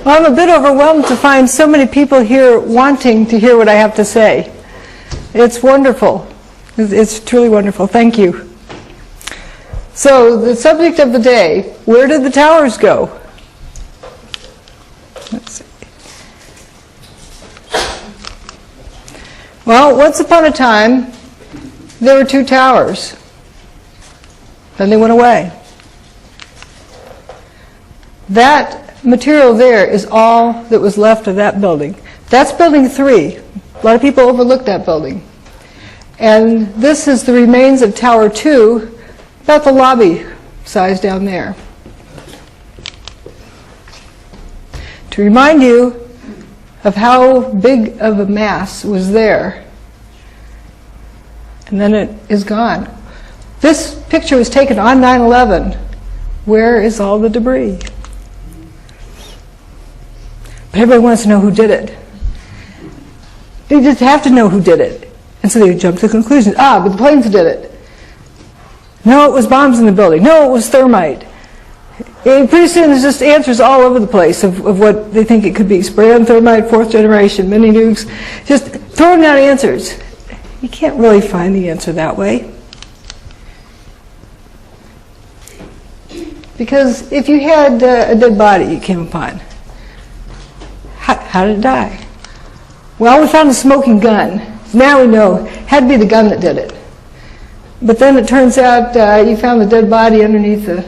Well, I'm a bit overwhelmed to find so many people here wanting to hear what I have to say. It's wonderful. It's truly wonderful. Thank you. So, the subject of the day, where did the towers go? Let's see. Well, once upon a time, there were two towers. Then they went away. That material there is all that was left of that building. That's building 3. A lot of people overlook that building. And this is the remains of Tower 2, about the lobby size down there. To remind you of how big of a mass was there. And then it is gone. This picture was taken on 9/11. Where is all the debris? But everybody wants to know who did it. They just have to know who did it. And so they jump to conclusions. But the planes did it. No, it was bombs in the building. No, it was thermite. And pretty soon there's just answers all over the place of what they think it could be. Spray-on thermite, 4th generation, mini nukes. Just throwing out answers. You can't really find the answer that way. Because if you had a dead body you came upon, how did it die? Well, we found a smoking gun. Now we know it had to be the gun that did it. But then it turns out you found the dead body underneath the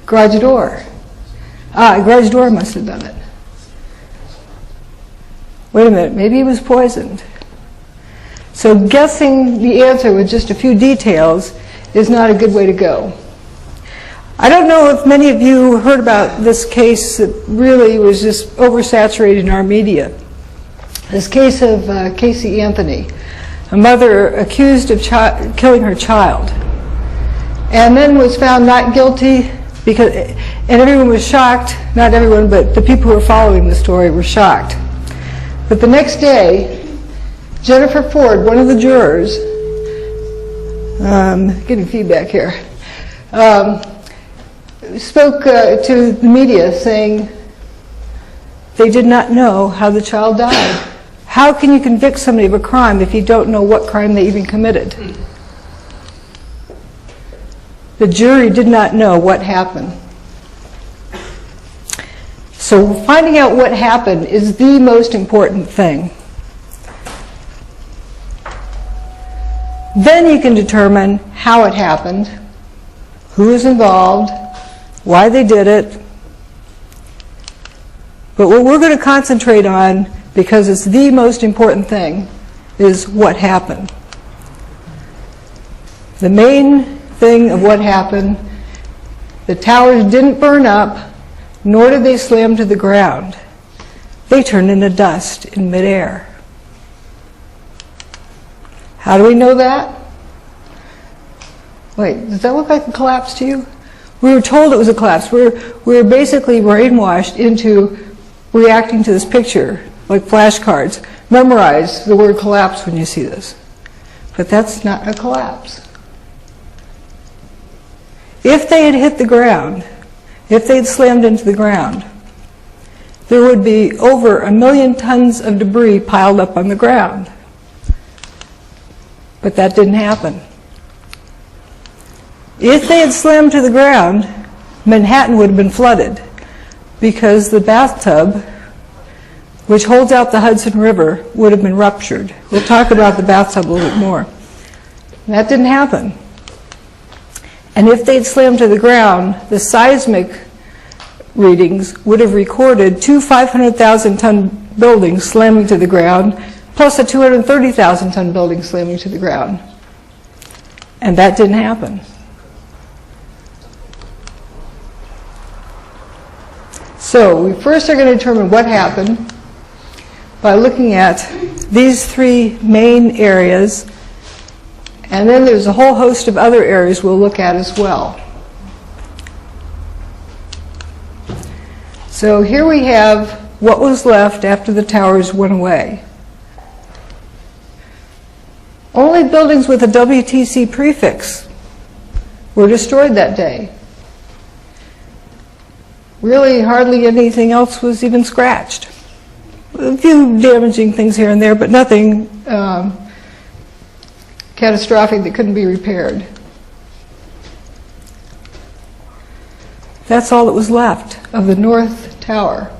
garage door. The garage door must have done it. Wait a minute, maybe he was poisoned. So guessing the answer with just a few details is not a good way to go. I don't know if many of you heard about this case that really was just oversaturated in our media. This case of Casey Anthony, a mother accused of killing her child, and then was found not guilty and everyone was shocked. Not everyone, but the people who were following the story were shocked. But the next day, Jennifer Ford, one of the jurors, getting feedback here, spoke to the media saying they did not know how the child died. How can you convict somebody of a crime if you don't know what crime they even committed? The jury did not know what happened. So finding out what happened is the most important thing. Then you can determine how it happened, who is involved, why they did it. But what we're going to concentrate on, because it's the most important thing, is what happened. The main thing of what happened, the towers didn't burn up, nor did they slam to the ground. They turned into dust in midair. How do we know that? Wait, does that look like a collapse to you? We were told it was a collapse. We were basically brainwashed into reacting to this picture like flashcards. Memorize the word collapse when you see this. But that's not a collapse. If they had hit the ground, if they had slammed into the ground, there would be over 1 million tons of debris piled up on the ground. But that didn't happen. If they had slammed to the ground, Manhattan would have been flooded because the bathtub, which holds out the Hudson River, would have been ruptured. We'll talk about the bathtub a little bit more. That didn't happen. And if they'd slammed to the ground, the seismic readings would have recorded 2 500,000-ton buildings slamming to the ground, plus a 230,000-ton building slamming to the ground. And that didn't happen. So we first are going to determine what happened by looking at these 3 main areas, and then there's a whole host of other areas we'll look at as well. So here we have what was left after the towers went away. Only buildings with a WTC prefix were destroyed that day. Really hardly anything else was even scratched. A few damaging things here and there, but nothing catastrophic that couldn't be repaired. That's all that was left of the north tower.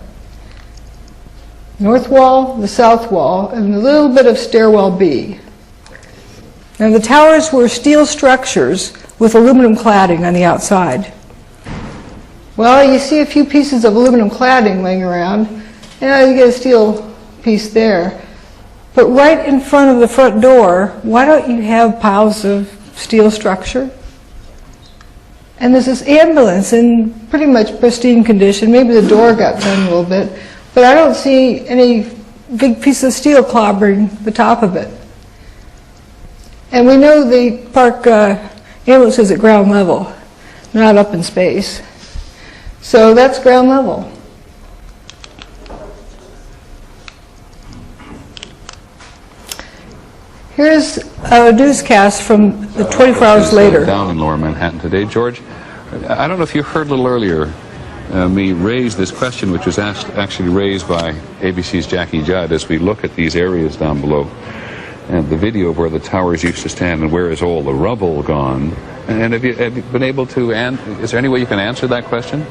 North wall, the south wall, and a little bit of stairwell B. Now the towers were steel structures with aluminum cladding on the outside. Well, you see a few pieces of aluminum cladding laying around. Yeah, you get a steel piece there. But right in front of the front door, why don't you have piles of steel structure? And there's this ambulance in pretty much pristine condition. Maybe the door got done a little bit, but I don't see any big piece of steel clobbering the top of it. And we know the park ambulance is at ground level, not up in space. So that's ground level. Here's a newscast from the 24 hours later. Down in Lower Manhattan today, George. I don't know if you heard a little earlier me raise this question, which was actually raised by ABC's Jackie Judd as we look at these areas down below, and the video of where the towers used to stand and where is all the rubble gone. And have you been able to, is there any way you can answer that question?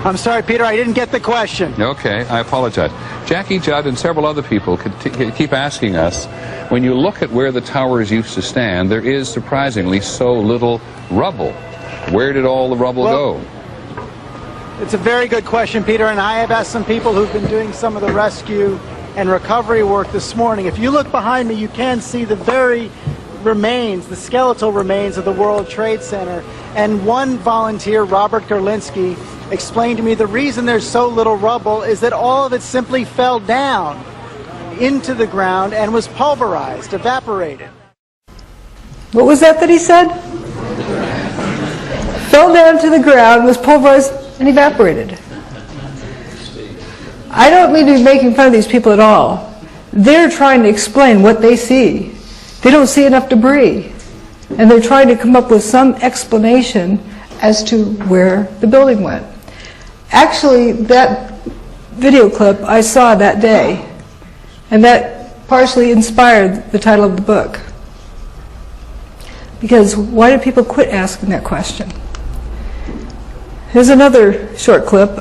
I'm sorry, Peter, I didn't get the question. Okay, I apologize. Jackie Judd and several other people keep asking us, when you look at where the towers used to stand, there is surprisingly so little rubble. Where did all the rubble go? It's a very good question, Peter, and I have asked some people who've been doing some of the rescue and recovery work this morning. If you look behind me, you can see the very remains, the skeletal remains of the World Trade Center. And one volunteer, Robert Gerlinski, explained to me the reason there's so little rubble is that all of it simply fell down into the ground and was pulverized, evaporated. What was that he said? Fell down to the ground, was pulverized, and evaporated. I don't mean to be making fun of these people at all. They're trying to explain what they see. They don't see enough debris. And they're trying to come up with some explanation as to where the building went. Actually, that video clip I saw that day, and that partially inspired the title of the book. Because why did people quit asking that question? Here's another short clip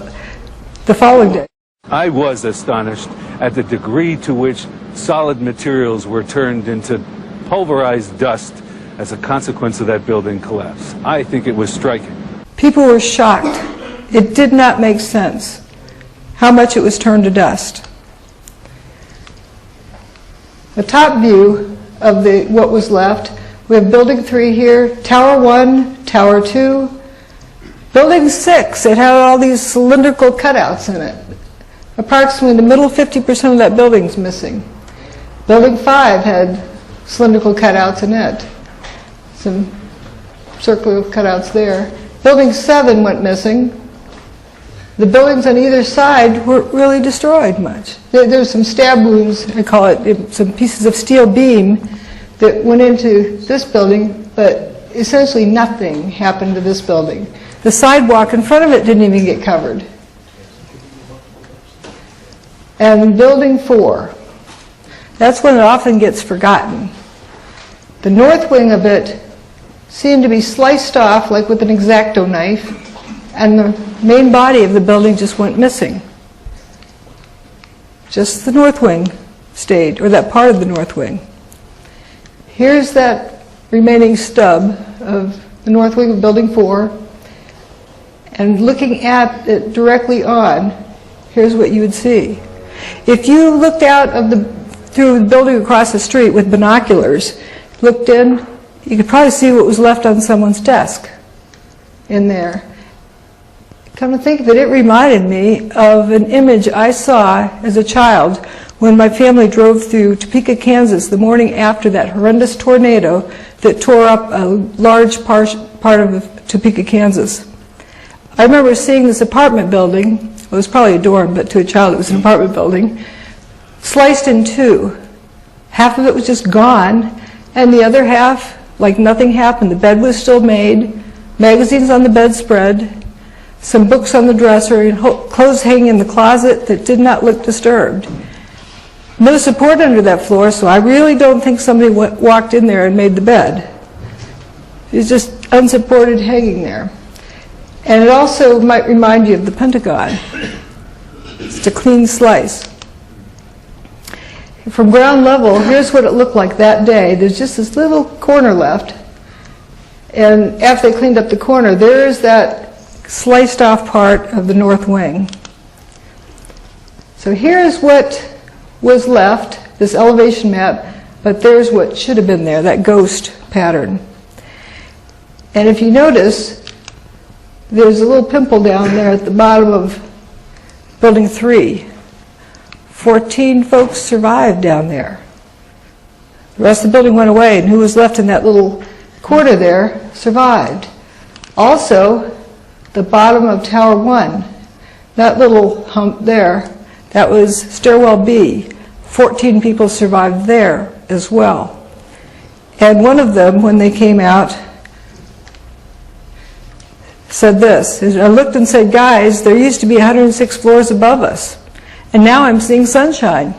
the following day. I was astonished at the degree to which solid materials were turned into pulverized dust as a consequence of that building collapse. I think it was striking. People were shocked. It did not make sense how much it was turned to dust. The top view of what was left, we have Building 3 here, Tower 1, Tower 2, Building 6, it had all these cylindrical cutouts in it. Approximately the middle 50% of that building's missing. Building 5 had cylindrical cutouts in it. Some circular cutouts there. Building 7 went missing. The buildings on either side weren't really destroyed much. There's some stab wounds, I call it, some pieces of steel beam that went into this building, but essentially nothing happened to this building. The sidewalk in front of it didn't even get covered. And Building 4, that's when it often gets forgotten. The north wing of it seemed to be sliced off like with an X-Acto knife, and the main body of the building just went missing. Just the north wing stayed, or that part of the north wing. Here's that remaining stub of the north wing of Building 4, and looking at it directly on, here's what you would see. If you looked out through the building across the street with binoculars, looked in, you could probably see what was left on someone's desk in there. Come to think of it, it reminded me of an image I saw as a child when my family drove through Topeka, Kansas the morning after that horrendous tornado that tore up a large part of Topeka, Kansas. I remember seeing this apartment building, it was probably a dorm, but to a child it was an apartment building, sliced in two. Half of it was just gone, and the other half, like nothing happened. The bed was still made, magazines on the bedspread, some books on the dresser, and clothes hanging in the closet that did not look disturbed. No support under that floor, so I really don't think somebody walked in there and made the bed. It was just unsupported hanging there. And it also might remind you of the Pentagon. It's a clean slice. From ground level, here's what it looked like that day. There's just this little corner left. And after they cleaned up the corner, there's that sliced off part of the north wing. So here's what was left, this elevation map, but there's what should have been there, that ghost pattern. And if you notice, there's a little pimple down there at the bottom of building 3. 14 folks survived down there. The rest of the building went away, and who was left in that little corner there survived. Also, the bottom of Tower 1, that little hump there, that was stairwell B. 14 people survived there as well. And one of them, when they came out, said this. I looked and said, guys, there used to be 106 floors above us, and now I'm seeing sunshine.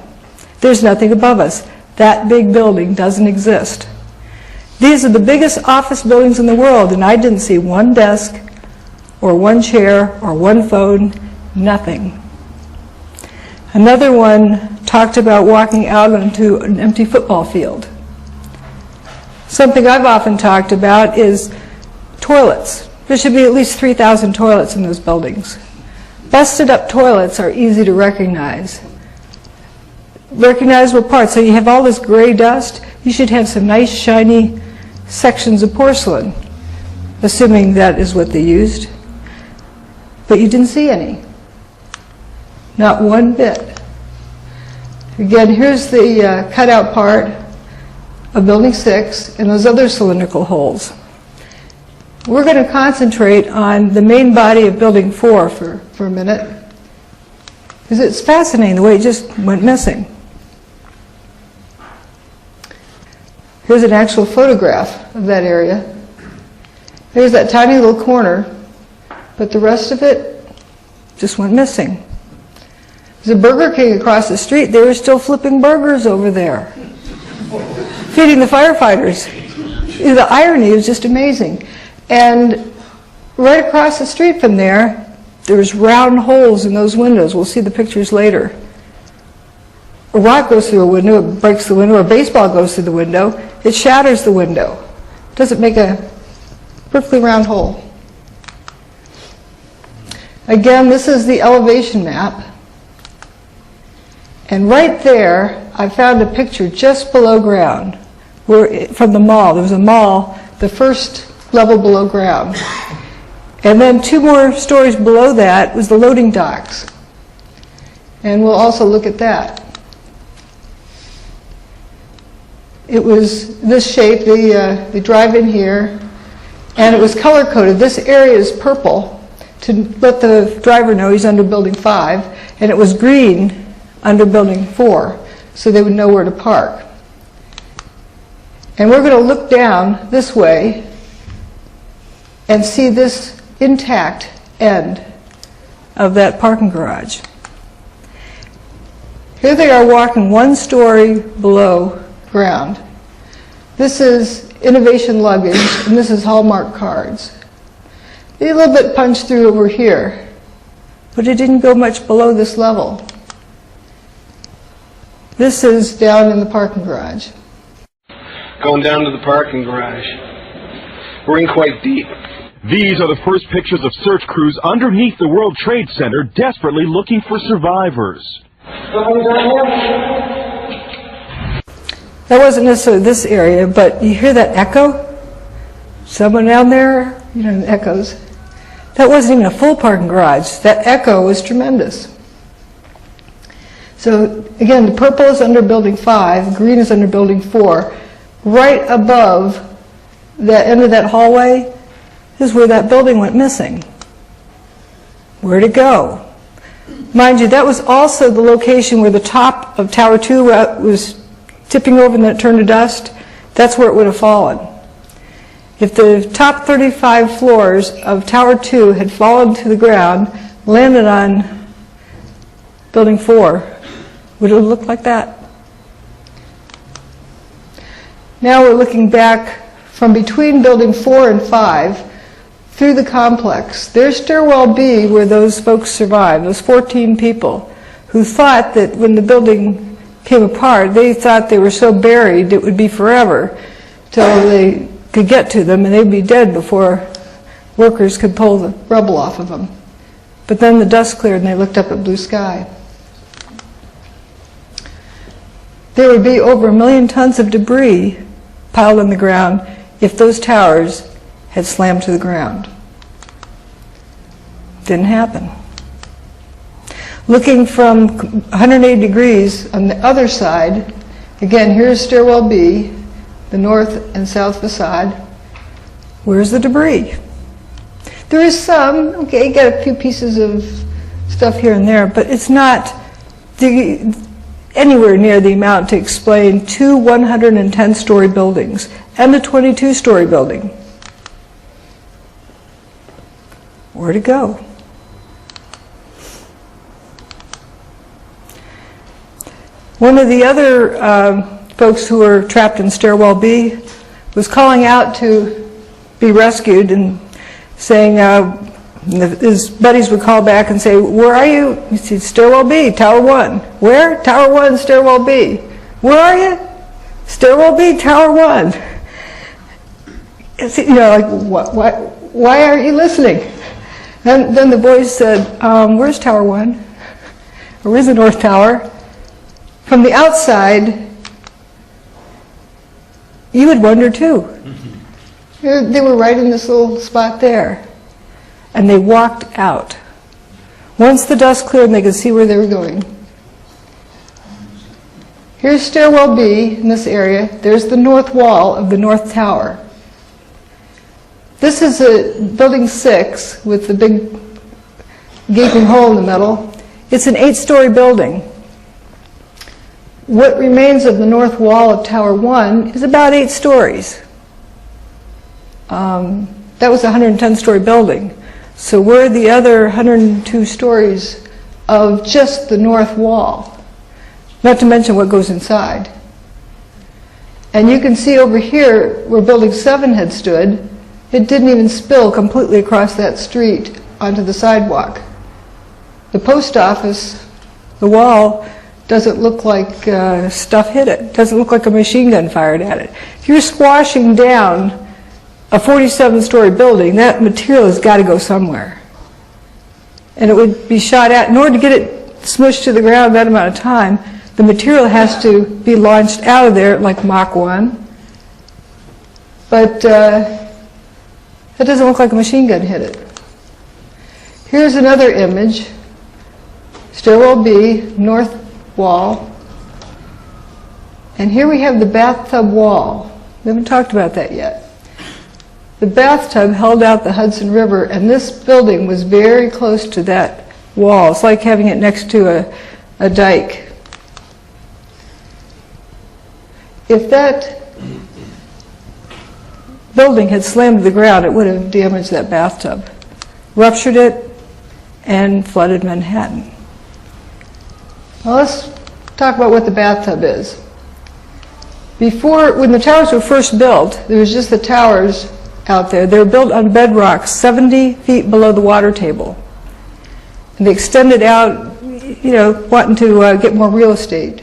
There's nothing above us. That big building doesn't exist. These are the biggest office buildings in the world, and I didn't see one desk or one chair or one phone, nothing. Another one talked about walking out onto an empty football field. Something I've often talked about is toilets. There should be at least 3,000 toilets in those buildings. Busted up toilets are easy to recognize. Recognizable parts. So you have all this gray dust, you should have some nice shiny sections of porcelain, assuming that is what they used. But you didn't see any. Not one bit. Again, here's the cutout part of Building 6 and those other cylindrical holes. We're going to concentrate on the main body of Building 4 for a minute, because it's fascinating the way it just went missing. Here's an actual photograph of that area. There's that tiny little corner, but the rest of it just went missing. There's a Burger King across the street. They were still flipping burgers over there, feeding the firefighters. The irony is just amazing. And right across the street from there, there's round holes in those windows. We'll see the pictures later. A rock goes through a window, it breaks the window, or a baseball goes through the window, it shatters the window. Doesn't make a perfectly round hole. Again, this is the elevation map. And right there, I found a picture just below ground, from the mall. There was a mall, the first level below ground. And then 2 more stories below that was the loading docks. And we'll also look at that. It was this shape, the drive in here, and it was color-coded. This area is purple to let the driver know he's under Building 5, and it was green under Building 4, so they would know where to park. And we're going to look down this way and see this intact end of that parking garage. Here they are walking 1 story below ground. This is innovation luggage, and this is Hallmark cards. They a little bit punched through over here, but it didn't go much below this level. This is down in the parking garage. Going down to the parking garage. We're in quite deep. These are the first pictures of search crews underneath the World Trade Center, desperately looking for survivors. That wasn't necessarily this area, but you hear that echo? Someone down there? You know, the echoes. That wasn't even a full parking garage. That echo was tremendous. So again, the purple is under Building 5, green is under Building 4. Right above the end of that hallway is where that building went missing. Where'd it go? Mind you, that was also the location where the top of Tower 2 was tipping over and then it turned to dust. That's where it would have fallen. If the top 35 floors of Tower 2 had fallen to the ground, landed on Building 4, would it have looked like that? Now we're looking back from between Building 4 and 5 through the complex. There's Stairwell B where those folks survived, those 14 people who thought that when the building came apart, they thought they were so buried it would be forever till they could get to them and they'd be dead before workers could pull the rubble off of them. But then the dust cleared and they looked up at blue sky. There would be over 1 million tons of debris piled on the ground if those towers had slammed to the ground. Didn't happen. Looking from 180 degrees on the other side, again, here's Stairwell B, the north and south facade. Where's the debris? There is some, okay, you get a few pieces of stuff here and there, but it's not anywhere near the amount to explain 2 110-story buildings and a 22-story building. Where to go? One of the other folks who were trapped in Stairwell B was calling out to be rescued and saying, his buddies would call back and say, "Where are you?" He said, "Stairwell B, Tower 1. "Where?" "Tower 1, Stairwell B." "Where are you?" "Stairwell B, Tower 1. You know, like, why aren't you listening? And then the boys said, "Where's Tower 1? Or where's the North Tower?" From the outside, you would wonder too. They were right in this little spot there. And they walked out. Once the dust cleared and they could see where they were going. Here's Stairwell B in this area. There's the north wall of the North Tower. This is a building 6 with the big gaping hole in the middle. It's an 8-story building. What remains of the north wall of Tower 1 is about 8 stories. That was a 110-story building. So where are the other 102 stories of just the north wall? Not to mention what goes inside. And you can see over here where Building 7 had stood, it didn't even spill completely across that street onto the sidewalk. The post office, the wall, doesn't look like stuff hit it. Doesn't look like a machine gun fired at it. If you're squashing down a 47-story building, that material has got to go somewhere. And it would be shot at. In order to get it smushed to the ground that amount of time, the material has to be launched out of there like Mach 1. But that doesn't look like a machine gun hit it. Here's another image. Stairwell B, north wall. And here we have the bathtub wall. We haven't talked about that yet. The bathtub held out the Hudson River, and this building was very close to that wall. It's like having it next to a dike. If that building had slammed to the ground, it would have damaged that bathtub, ruptured it, and flooded Manhattan. Well, let's talk about what the bathtub is. Before, when the towers were first built, there was just the towers out there. They were built on bedrock 70 feet below the water table. And they extended out, you know, wanting to get more real estate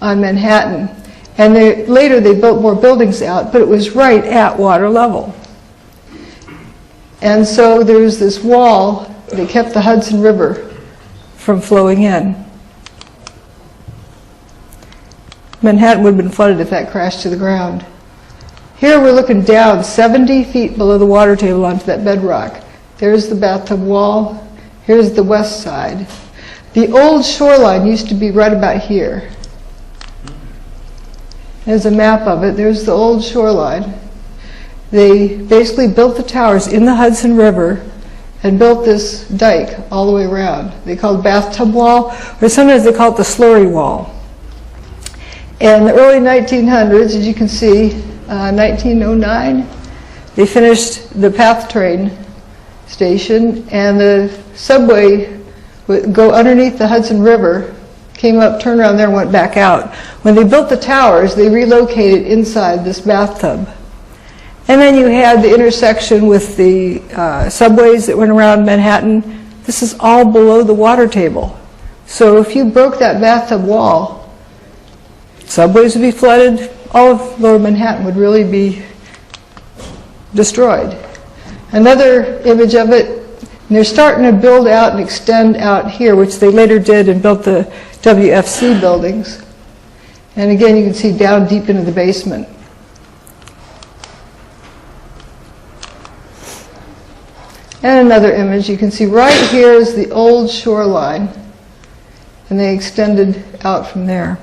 on Manhattan. And later they built more buildings out, but it was right at water level. And so there was this wall that kept the Hudson River from flowing in. Manhattan would have been flooded if that crashed to the ground. Here we're looking down 70 feet below the water table onto that bedrock. There's the bathtub wall. Here's the west side. The old shoreline used to be right about here. There's a map of it. There's the old shoreline. They basically built the towers in the Hudson River and built this dike all the way around. They called it bathtub wall, or sometimes they call it the slurry wall. In the early 1900s, as you can see, 1909, They finished the PATH train station, and the subway would go underneath the Hudson River, came up, turned around there, and went back out. When they built the towers, they relocated inside this bathtub. And then you had the intersection with the subways that went around Manhattan. This is all below the water table. So if you broke that bathtub wall, subways would be flooded, all of lower Manhattan would really be destroyed. Another image of it, and they're starting to build out and extend out here, which they later did and built the WFC buildings. And again, you can see down deep into the basement. And another image, you can see right here is the old shoreline, and they extended out from there.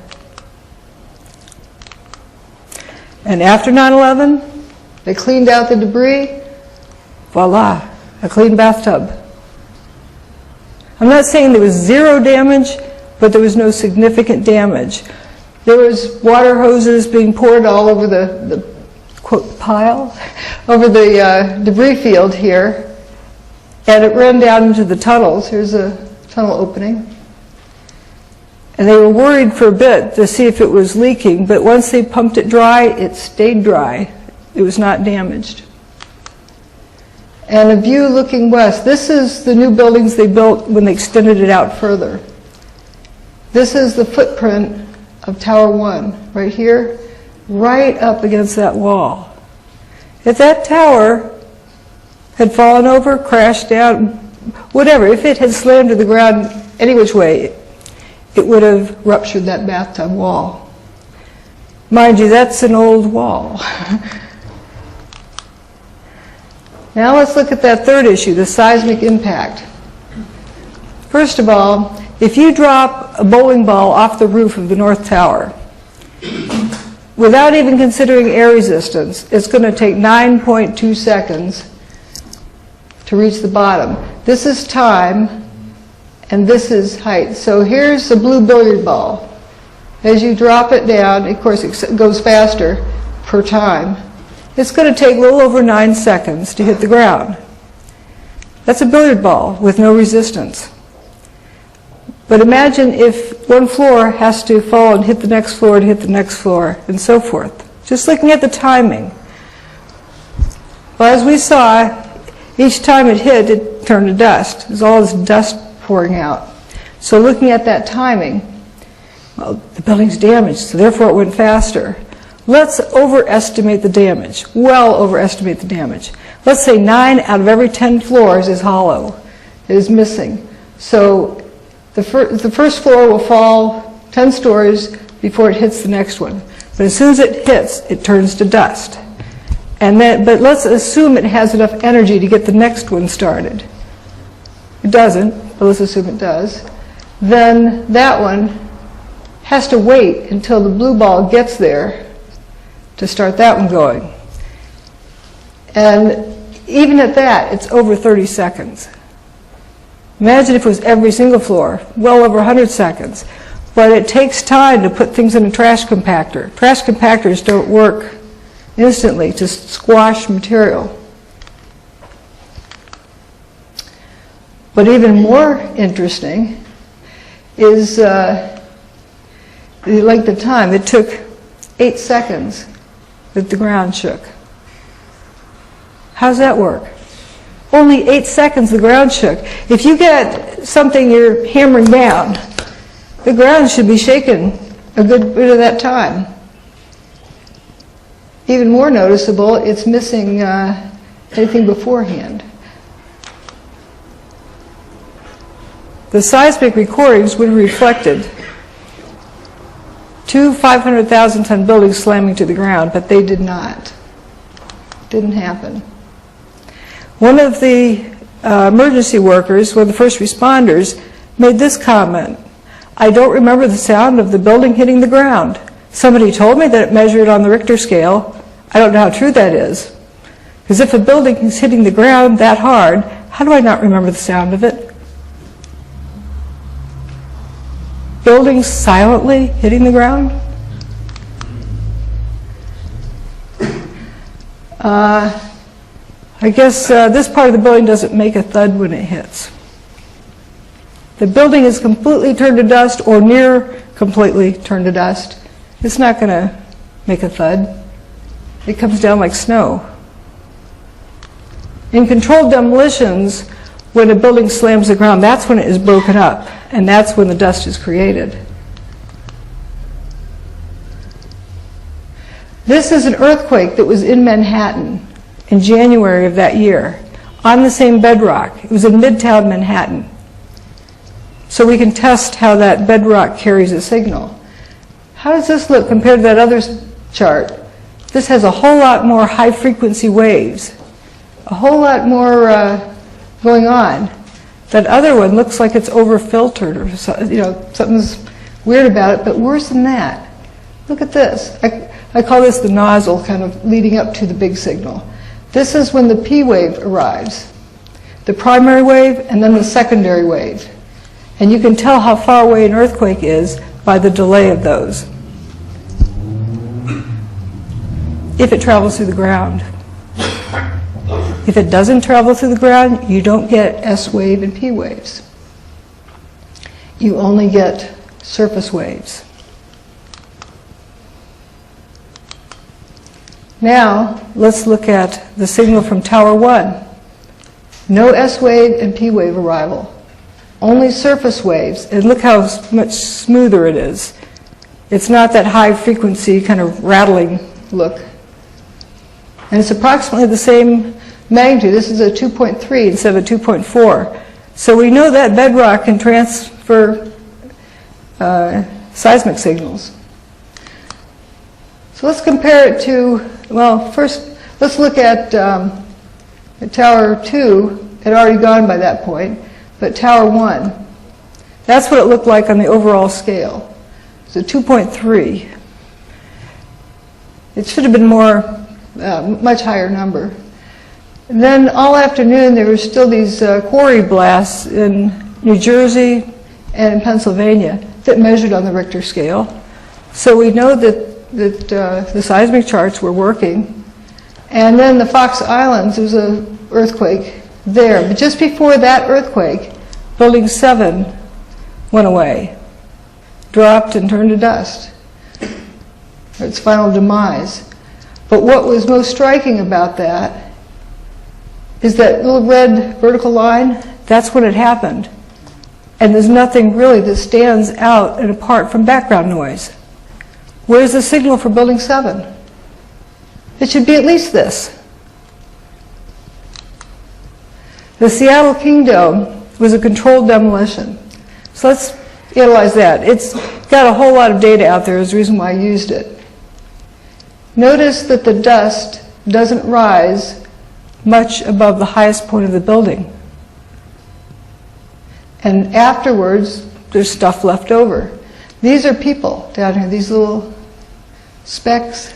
And after 9/11, they cleaned out the debris. Voila, a clean bathtub. I'm not saying there was zero damage, but there was no significant damage. There was water hoses being poured all over the quote, pile, over the debris field here, and it ran down into the tunnels. Here's a tunnel opening. And they were worried for a bit to see if it was leaking, but once they pumped it dry, it stayed dry. It was not damaged. And a view looking west. This is the new buildings they built when they extended it out further. This is the footprint of Tower 1, right here, right up against that wall. If that tower had fallen over, crashed down, whatever, if it had slammed to the ground any which way, it would have ruptured that bathtub wall. Mind you, that's an old wall. Now let's look at that third issue, the seismic impact. First of all, if you drop a bowling ball off the roof of the North Tower, without even considering air resistance, it's going to take 9.2 seconds to reach the bottom. This is time, and this is height. So here's a blue billiard ball. As you drop it down, of course it goes faster per time. It's going to take a little over 9 seconds to hit the ground. That's a billiard ball with no resistance. But imagine if one floor has to fall and hit the next floor and hit the next floor and so forth. Just looking at the timing. Well, as we saw, each time it hit, it turned to dust. There's all this dust pouring out. So looking at that timing, well, the building's damaged, so therefore it went faster. Let's overestimate the damage, well overestimate the damage. Let's say 9 out of every 10 floors is hollow, is missing. So the first floor will fall 10 stories before it hits the next one. But as soon as it hits, it turns to dust. But let's assume it has enough energy to get the next one started. It doesn't, but let's assume it does. Then that one has to wait until the blue ball gets there to start that one going. And even at that, it's over 30 seconds. Imagine if it was every single floor, well over 100 seconds. But it takes time to put things in a trash compactor. Trash compactors don't work instantly to squash material. But even more interesting is the length of time. It took 8 seconds that the ground shook. How does that work? Only 8 seconds the ground shook. If you get something you're hammering down, the ground should be shaken a good bit of that time. Even more noticeable, it's missing anything beforehand. The seismic recordings would have reflected 2 500,000-ton buildings slamming to the ground, but they did not. Didn't happen. One of the emergency workers, one of the first responders, made this comment: "I don't remember the sound of the building hitting the ground. Somebody told me that it measured on the Richter scale. I don't know how true that is. Because if a building is hitting the ground that hard, how do I not remember the sound of it?" Buildings silently hitting the ground? I guess this part of the building doesn't make a thud when it hits. The building is completely turned to dust or near completely turned to dust. It's not going to make a thud. It comes down like snow. In controlled demolitions, when a building slams the ground, that's when it is broken up, and that's when the dust is created. This is an earthquake that was in Manhattan in January of that year, on the same bedrock. It was in Midtown Manhattan. So we can test how that bedrock carries a signal. How does this look compared to that other chart? This has a whole lot more high-frequency waves, a whole lot more going on. That other one looks like it's over-filtered, or something's weird about it, but worse than that. Look at this. I call this the nozzle, kind of leading up to the big signal. This is when the P wave arrives, the primary wave and then the secondary wave. And you can tell how far away an earthquake is by the delay of those, if it travels through the ground. If it doesn't travel through the ground, you don't get S wave and P waves. You only get surface waves. Now, let's look at the signal from Tower 1. No S wave and P wave arrival. Only surface waves. And look how much smoother it is. It's not that high frequency kind of rattling look. And it's approximately the same magnitude. This is a 2.3 instead of a 2.4. So we know that bedrock can transfer seismic signals. So let's compare it to, well, first let's look at Tower 2. It had already gone by that point, but Tower 1. That's what it looked like on the overall scale. It's a 2.3. It should have been more, much higher number. And then all afternoon there were still these quarry blasts in New Jersey and in Pennsylvania that measured on the Richter scale. So we know that the seismic charts were working. And then the Fox Islands, there was an earthquake there. But just before that earthquake, Building 7 went away, dropped and turned to dust, its final demise. But what was most striking about that is that little red vertical line, that's when it happened. And there's nothing really that stands out and apart from background noise. Where's the signal for Building 7? It should be at least this. The Seattle King Dome was a controlled demolition. So let's analyze that. It's got a whole lot of data out there. There's a reason why I used it. Notice that the dust doesn't rise much above the highest point of the building. And afterwards, there's stuff left over. These are people down here, these little specks.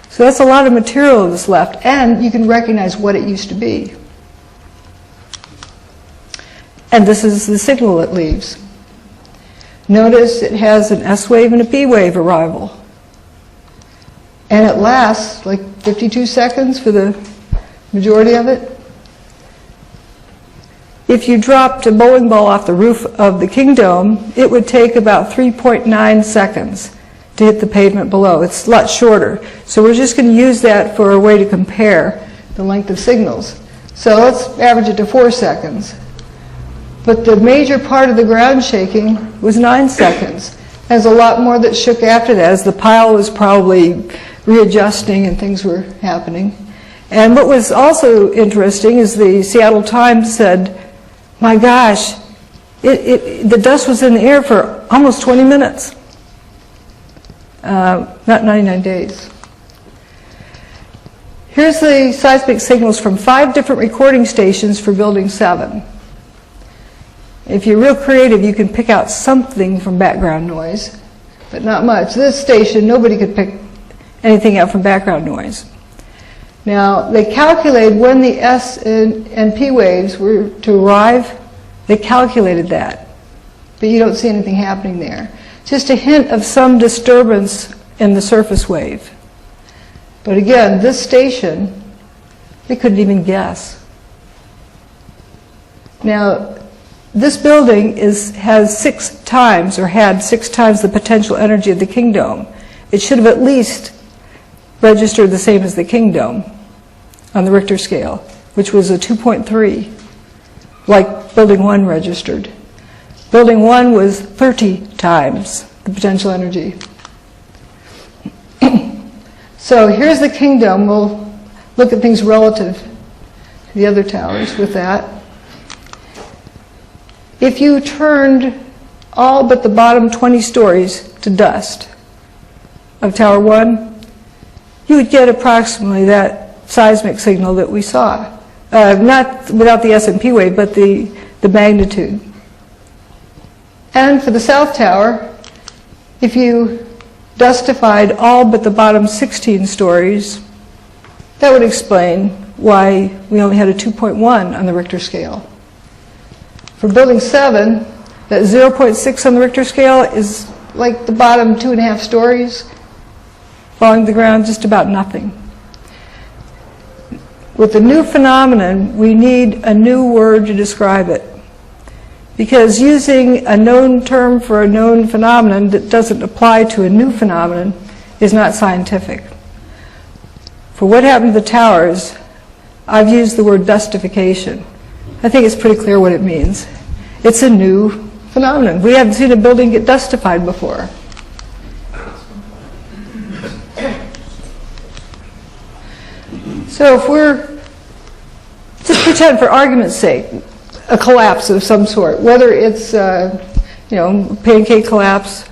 So that's a lot of material that's left, and you can recognize what it used to be. And this is the signal it leaves. Notice it has an S wave and a P wave arrival. And it lasts like 52 seconds for the majority of it. If you dropped a bowling ball off the roof of the King Dome, it would take about 3.9 seconds to hit the pavement below. It's a lot shorter. So we're just going to use that for a way to compare the length of signals. So let's average it to 4 seconds. But the major part of the ground shaking was 9 seconds. There's a lot more that shook after that, as the pile was probably readjusting and things were happening. And what was also interesting is the Seattle Times said, my gosh, the dust was in the air for almost 20 minutes. Not 99 days. Here's the seismic signals from 5 different recording stations for Building 7. If you're real creative, you can pick out something from background noise, but not much. This station, nobody could pick anything out from background noise. Now, they calculated when the S and P waves were to arrive. They calculated that, but you don't see anything happening there. Just a hint of some disturbance in the surface wave. But again, this station They couldn't even guess. Now, this building has 6 times, or had 6 times the potential energy of the King Dome. It should have at least registered the same as the King Dome on the Richter scale, which was a 2.3, like Building 1 registered. Building 1 was 30 times the potential energy. So here's the King Dome. We'll look at things relative to the other towers with that. If you turned all but the bottom 20 stories to dust of Tower 1, you would get approximately that seismic signal that we saw. Not without the S&P wave, but the magnitude. And for the South Tower, if you dustified all but the bottom 16 stories, that would explain why we only had a 2.1 on the Richter scale. For Building 7, that 0.6 on the Richter scale is like the bottom 2.5 stories falling to the ground, just about nothing. With the new phenomenon, we need a new word to describe it. Because using a known term for a known phenomenon that doesn't apply to a new phenomenon is not scientific. For what happened to the towers, I've used the word dustification. I think it's pretty clear what it means. It's a new phenomenon. We haven't seen a building get dustified before. So if we're, just pretend for argument's sake, a collapse of some sort, whether it's, pancake collapse,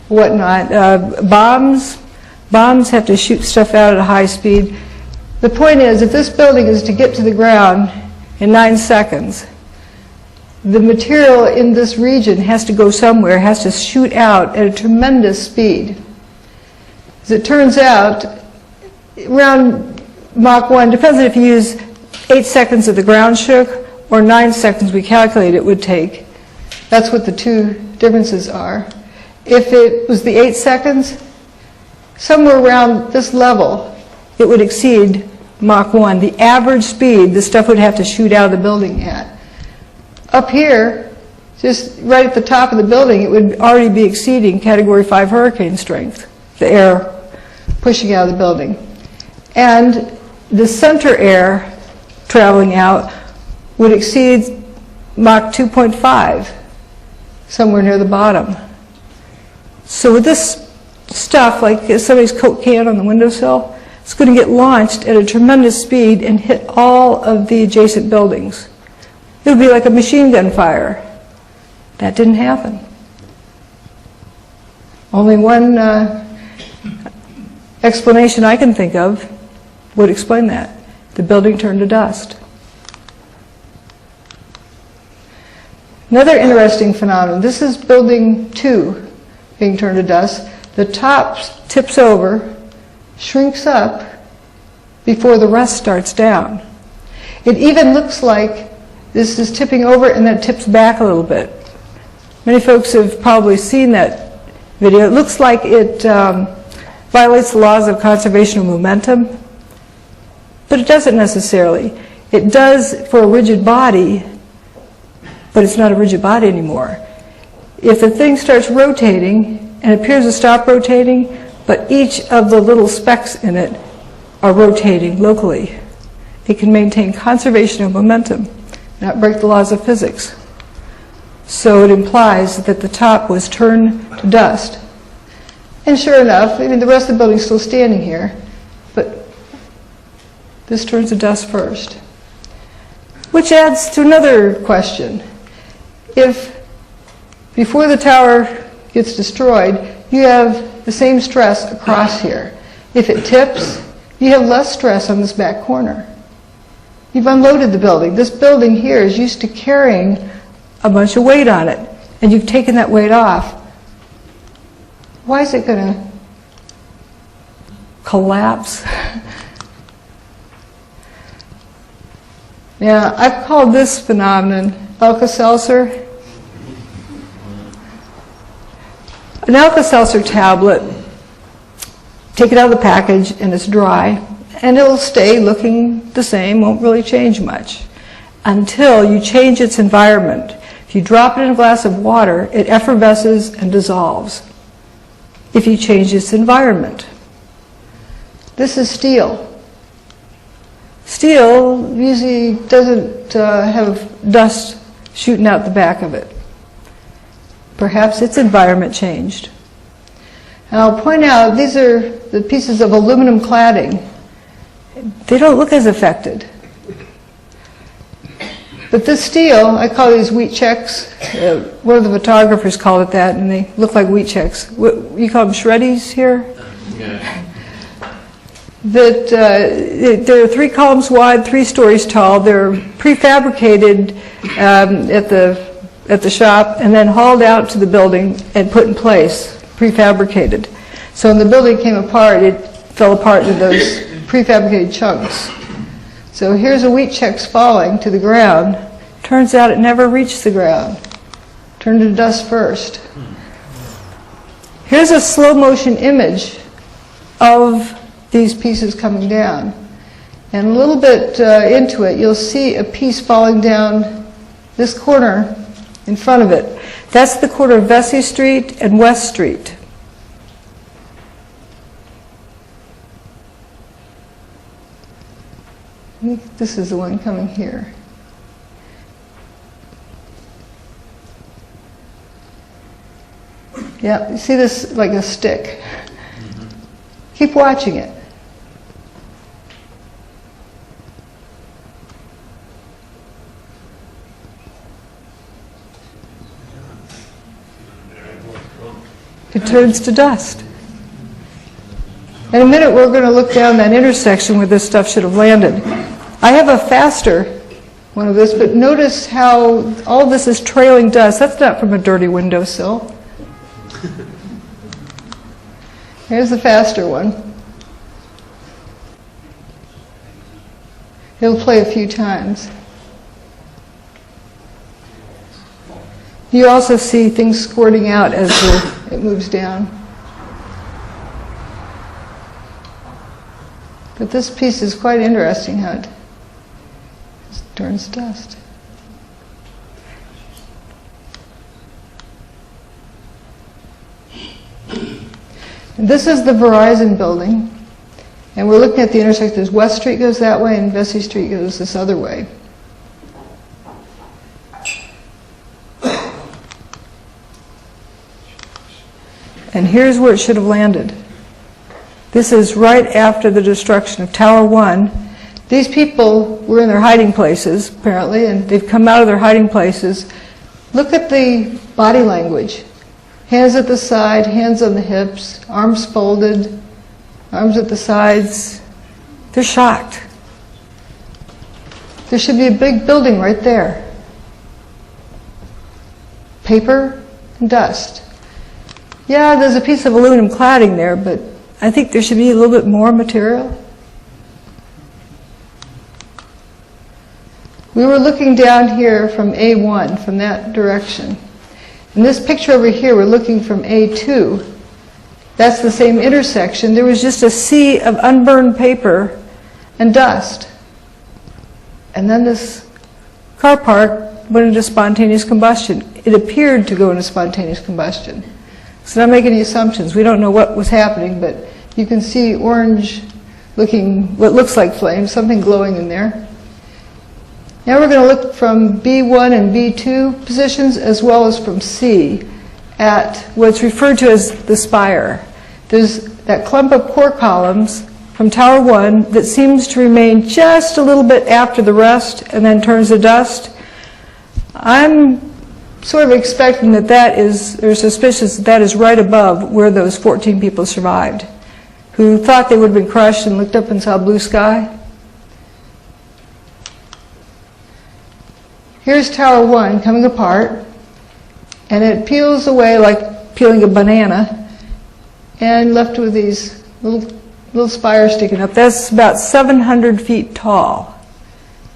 whatnot. Bombs have to shoot stuff out at a high speed. The point is, if this building is to get to the ground in 9 seconds, the material in this region has to go somewhere, has to shoot out at a tremendous speed. As it turns out, around Mach 1, depends on if you use 8 seconds of the ground shook, or 9 seconds we calculate it would take. That's what the two differences are. If it was the 8 seconds, somewhere around this level, it would exceed Mach 1, the average speed the stuff would have to shoot out of the building at. Up here, just right at the top of the building, it would already be exceeding Category 5 hurricane strength, the air pushing out of the building. And the center air traveling out would exceed Mach 2.5, somewhere near the bottom. So with this stuff, like somebody's Coke can on the windowsill, it's going to get launched at a tremendous speed and hit all of the adjacent buildings. It would be like a machine gun fire. That didn't happen. Only one explanation I can think of would explain that. The building turned to dust. Another interesting phenomenon, this is Building 2 being turned to dust. The top tips over, shrinks up before the rest starts down. It even looks like this is tipping over and then tips back a little bit. Many folks have probably seen that video. It looks like it violates the laws of conservation of momentum, but it doesn't necessarily. It does for a rigid body, but it's not a rigid body anymore. If the thing starts rotating and appears to stop rotating, but each of the little specks in it are rotating locally, it can maintain conservation of momentum, not break the laws of physics. So it implies that the top was turned to dust. And sure enough, I mean, the rest of the building's still standing here, but this turns to dust first. Which adds to another question. If before the tower gets destroyed, you have the same stress across here. If it tips, you have less stress on this back corner. You've unloaded the building. This building here is used to carrying a bunch of weight on it, and you've taken that weight off. Why is it going to collapse? Now, I've called this phenomenon Alka-Seltzer. An Alka-Seltzer tablet, take it out of the package and it's dry, and it'll stay looking the same, won't really change much, until you change its environment. If you drop it in a glass of water, it effervesces and dissolves if you change its environment. This is steel. Steel usually doesn't have dust shooting out the back of it. Perhaps its environment changed. And I'll point out, these are the pieces of aluminum cladding. They don't look as affected. But this steel, I call these wheat checks. One of the photographers called it that, and they look like wheat checks. What, you call them shreddies here? Yeah. They're 3 columns wide, 3 stories tall. They're prefabricated at the shop and then hauled out to the building and put in place, prefabricated. So when the building came apart, it fell apart into those prefabricated chunks. So here's a wheat checks falling to the ground. Turns out it never reached the ground. Turned to dust first. Here's a slow motion image of these pieces coming down. And a little bit into it, you'll see a piece falling down this corner in front of it. That's the corner of Vesey Street and West Street. I think this is the one coming here. Yeah, you see this like a stick. Keep watching it. It turns to dust. In a minute, we're going to look down that intersection where this stuff should have landed. I have a faster one of this, but notice how all this is trailing dust. That's not from a dirty windowsill. Here's the faster one. It'll play a few times. You also see things squirting out as it moves down. But this piece is quite interesting how it turns dust. And this is the Verizon building. And we're looking at the intersection. There's West Street goes that way and Vesey Street goes this other way. And here's where it should have landed. This is right after the destruction of Tower 1. These people were in their hiding places, apparently, and they've come out of their hiding places. Look at the body language. Hands at the side, hands on the hips, arms folded, arms at the sides. They're shocked. There should be a big building right there. Paper and dust. Yeah, there's a piece of aluminum cladding there, but I think there should be a little bit more material. We were looking down here from A1, from that direction. In this picture over here, we're looking from A2. That's the same intersection. There was just a sea of unburned paper and dust. And then this car park went into spontaneous combustion. It appeared to go into spontaneous combustion. So not make any assumptions. We don't know what was happening, but you can see orange looking, what looks like flames, something glowing in there. Now we're going to look from B1 and B2 positions as well as from C at what's referred to as the spire. There's that clump of core columns from Tower 1 that seems to remain just a little bit after the rest and then turns to dust. I'm sort of expecting that or suspicious that is right above where those 14 people survived, who thought they would have been crushed and looked up and saw blue sky. Here's Tower 1 coming apart, and it peels away like peeling a banana, and left with these little spires sticking up. That's about 700 feet tall.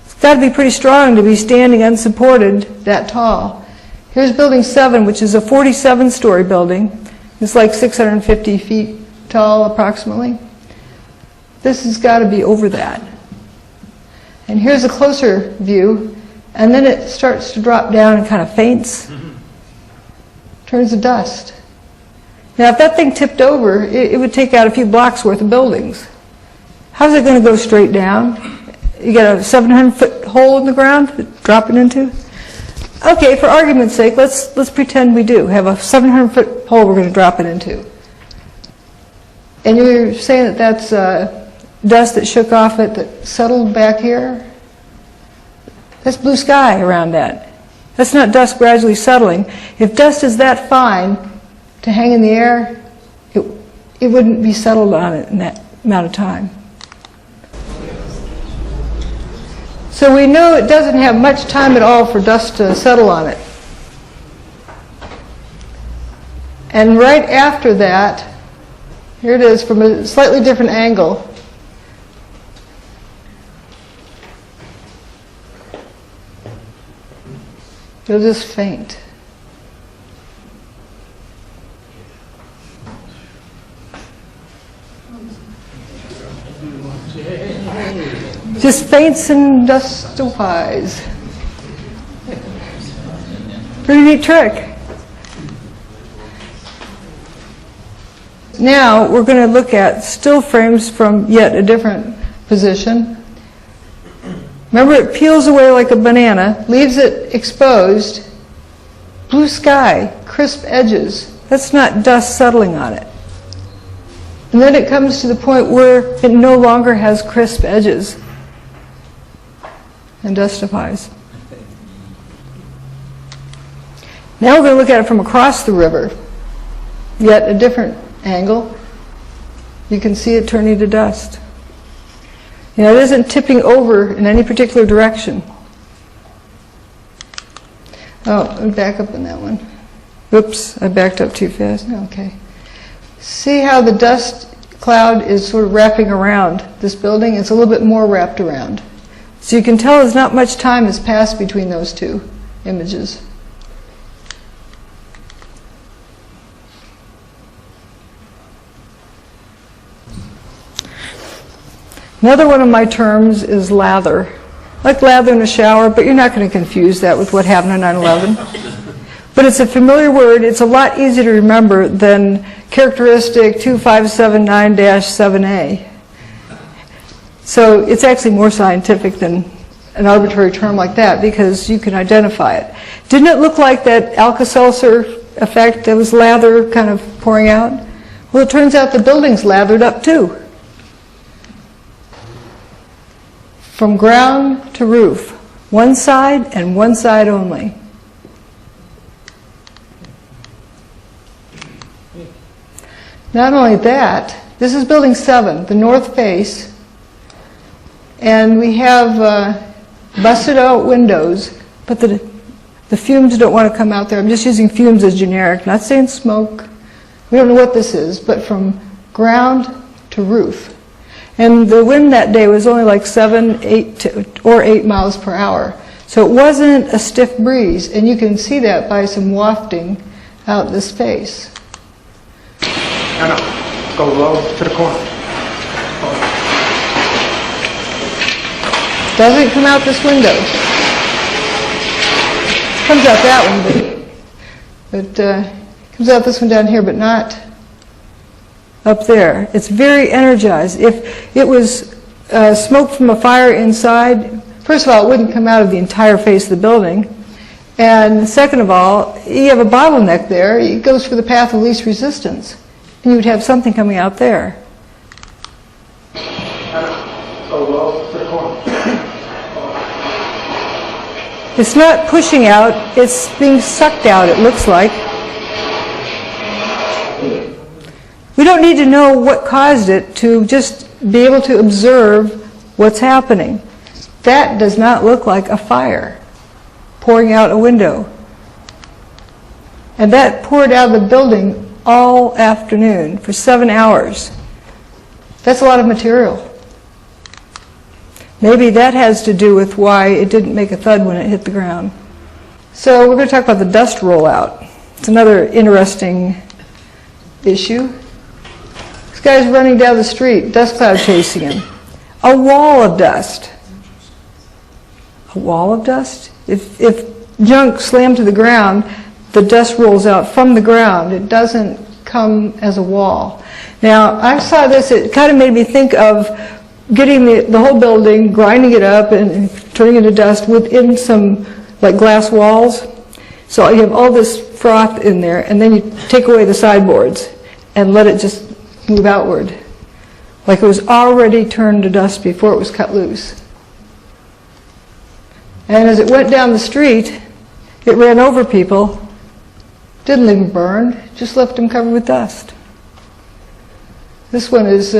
It's got to be pretty strong to be standing unsupported that tall. Here's Building 7, which is a 47-story building. It's like 650 feet tall, approximately. This has got to be over that. And here's a closer view, and then it starts to drop down and kind of faints, turns to dust. Now, if that thing tipped over, it would take out a few blocks worth of buildings. How's it going to go straight down? You got a 700-foot hole in the ground to drop it into? Okay, for argument's sake, let's pretend we do have a 700-foot hole we're going to drop it into. And you're saying that that's dust that shook off it that settled back here? That's blue sky around that. That's not dust gradually settling. If dust is that fine to hang in the air, it wouldn't be settled on it in that amount of time. So we know it doesn't have much time at all for dust to settle on it. And right after that, here it is from a slightly different angle. It'll just faint. Just faints and dustifies. Pretty neat trick. Now we're going to look at still frames from yet a different position. Remember, it peels away like a banana, leaves it exposed. Blue sky, crisp edges. That's not dust settling on it. And then it comes to the point where it no longer has crisp edges and dustifies. Now we're going to look at it from across the river, yet a different angle. You can see it turning to dust. You know, it isn't tipping over in any particular direction. Oh, let me back up on that one. Oops, I backed up too fast. Okay. See how the dust cloud is sort of wrapping around this building? It's a little bit more wrapped around. So you can tell there's not much time has passed between those two images. Another one of my terms is lather. Like lather in a shower, but you're not going to confuse that with what happened on 9/11. But it's a familiar word. It's a lot easier to remember than characteristic 2579-7A. So it's actually more scientific than an arbitrary term like that because you can identify it. Didn't it look like that Alka-Seltzer effect that was lather kind of pouring out? Well, it turns out the building's lathered up too. From ground to roof, one side and one side only. Not only that, this is building 7, the north face, and we have busted out windows, but the fumes don't want to come out there. I'm just using fumes as generic, not saying smoke. We don't know what this is, but from ground to roof. And the wind that day was only like 7, 8 or 8 miles per hour. So it wasn't a stiff breeze, and you can see that by some wafting out this face. No, go low to the corner. Doesn't come out this window. Comes out that one, but comes out this one down here, but not up there. It's very energized. If it was smoke from a fire inside, first of all, it wouldn't come out of the entire face of the building. And second of all, you have a bottleneck there. It goes for the path of least resistance. And you would have something coming out there. Go low to the corner. It's not pushing out, it's being sucked out, it looks like. We don't need to know what caused it to just be able to observe what's happening. That does not look like a fire pouring out a window. And that poured out of the building all afternoon for 7 hours. That's a lot of material. Maybe that has to do with why it didn't make a thud when it hit the ground. So we're going to talk about the dust rollout. It's another interesting issue. It's guy's running down the street, dust cloud chasing him. A wall of dust. A wall of dust? If junk slammed to the ground, the dust rolls out from the ground. It doesn't come as a wall. Now, I saw this, it kind of made me think of getting the whole building, grinding it up and turning it into dust within some like glass walls. So you have all this froth in there, and then you take away the sideboards and let it just move outward. Like it was already turned to dust before it was cut loose. And as it went down the street, it ran over people, didn't leave them burned, just left them covered with dust. This one is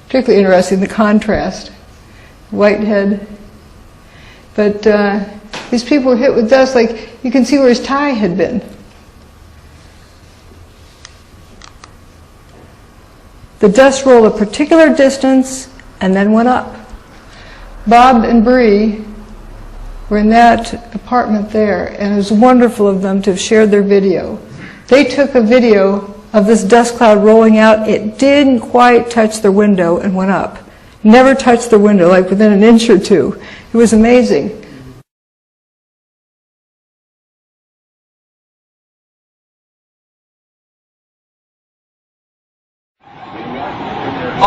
particularly interesting, the contrast. White head. But these people were hit with dust, like you can see where his tie had been. The dust rolled a particular distance and then went up. Bob and Bree were in that apartment there, and it was wonderful of them to have shared their video. They took a video of this dust cloud rolling out. It didn't quite touch their window and went up. Never touched their window, like within an inch or two. It was amazing.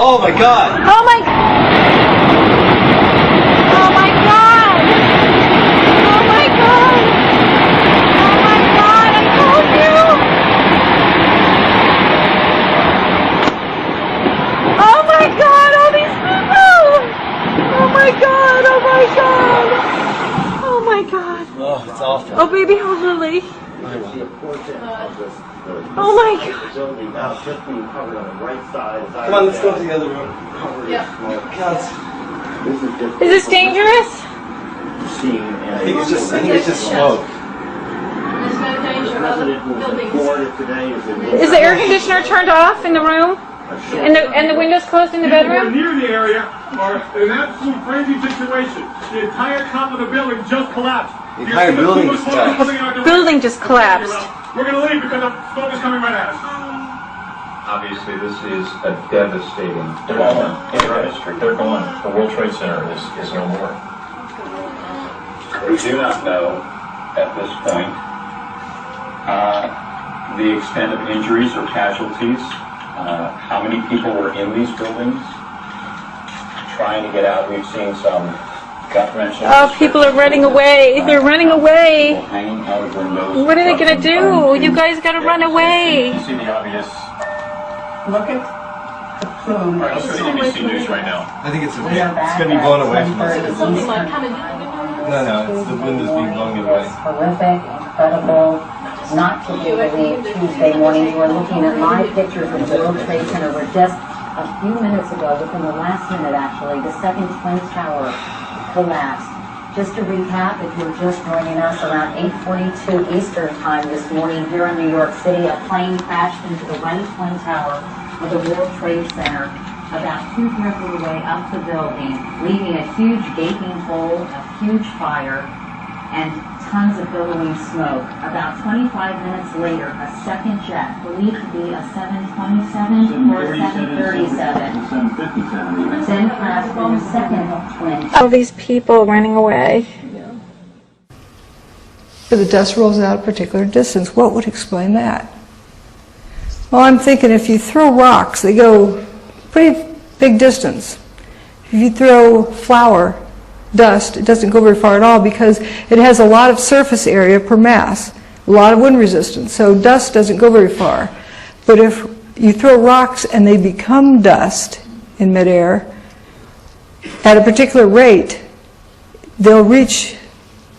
Oh my God! Oh my God! Oh my God! Oh my God! Oh my God! I told you! Oh my God! All these people! Oh my God! Oh my God! Oh my God! Oh, it's awful. Oh baby, hold Lily. Oh my God! Come on, let's go to the other room. God. Is this dangerous? I think it's just smoke. Is the air conditioner turned off in the room? And the windows closed in the bedroom? Near the area are an absolute crazy situation. The entire top of the building just collapsed. The entire building is collapsed. Building just collapsed. We're going to leave because the smoke is coming right at us. Obviously, this is a devastating development in our district. They're gone. The World Trade Center is no more. We do not know at this point the extent of injuries or casualties, how many people were in these buildings trying to get out. We've seen some gut wrenching. Oh, people are running away. They're running away. Hanging out of windows. What are they going to do? You guys got to run away. You see the obvious. Look at the plume. All right, let's go to ABC News right now. I think it's going to be blown away from us. No, it's the wind is being blown away. Horrific, incredible, not to be believed. Tuesday morning, you are looking at live pictures of the World Trade Center where just a few minutes ago, within the last minute actually, the second Twin Tower collapsed. Just to recap, if you're just joining us, around 8:42 Eastern Time this morning here in New York City, a plane crashed into the right Twin Tower of the World Trade Center about 2/3 of the way up the building, leaving a huge gaping hole, a huge fire, and tons of billowing smoke. About 25 minutes later, a second jet, believed to be a 727 or a 737, then crashed in a second twin. All these people running away. But the dust rolls out a particular distance. What would explain that? Well, I'm thinking if you throw rocks, they go pretty big distance. If you throw flour, dust, it doesn't go very far at all because it has a lot of surface area per mass, a lot of wind resistance, so dust doesn't go very far. But if you throw rocks and they become dust in midair, at a particular rate, they'll reach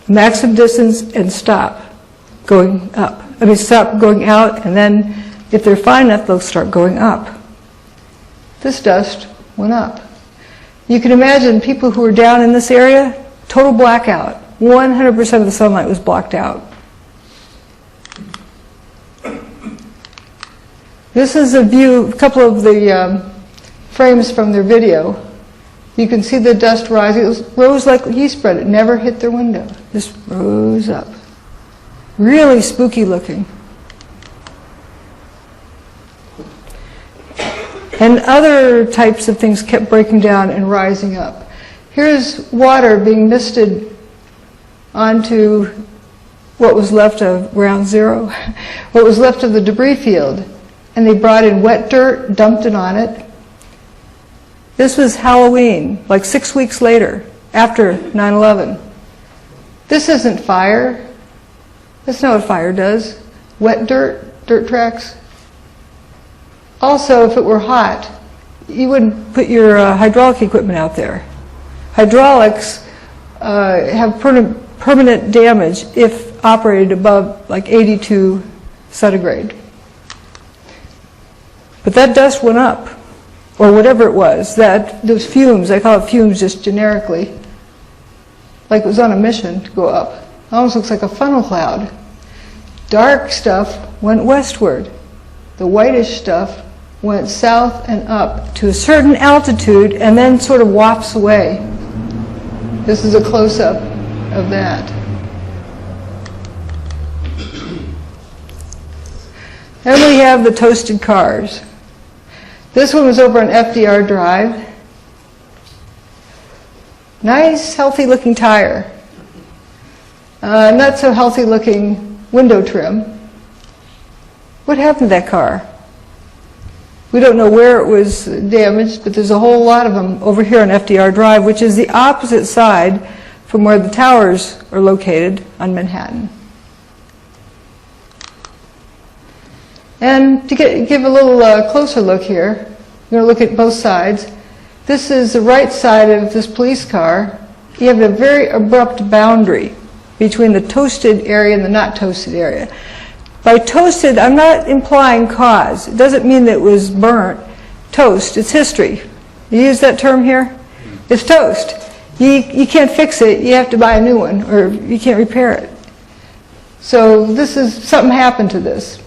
maximum distance and stop going up. Stop going out, and then if they're fine enough, they'll start going up. This dust went up. You can imagine people who were down in this area, total blackout. 100% of the sunlight was blocked out. This is a view, a couple of the frames from their video. You can see the dust rising. It rose like yeast bread. It never hit their window. Just rose up. Really spooky looking. And other types of things kept breaking down and rising up. Here's water being misted onto what was left of ground zero, what was left of the debris field. And they brought in wet dirt, dumped it on it. This was Halloween, like 6 weeks later, after 9/11. This isn't fire. That's not what fire does. Wet dirt, dirt tracks. Also, if it were hot, you wouldn't put your hydraulic equipment out there. Hydraulics have permanent damage if operated above like 82 centigrade. But that dust went up, or whatever it was, those fumes, I call it fumes just generically, like it was on a mission to go up. It almost looks like a funnel cloud. Dark stuff went westward. The whitish stuff went south and up to a certain altitude and then sort of wafts away. This is a close-up of that. Then we have the toasted cars. This one was over on FDR Drive. Nice, healthy-looking tire. Not so healthy-looking window trim. What happened to that car? We don't know where it was damaged, but there's a whole lot of them over here on FDR Drive, which is the opposite side from where the towers are located on Manhattan. And to give a little closer look here, we're going to look at both sides. This is the right side of this police car. You have a very abrupt boundary between the toasted area and the not toasted area. By toasted, I'm not implying cause. It doesn't mean that it was burnt. Toast, it's history. You use that term here? It's toast. You can't fix it. You have to buy a new one, or you can't repair it. So this is, something happened to this.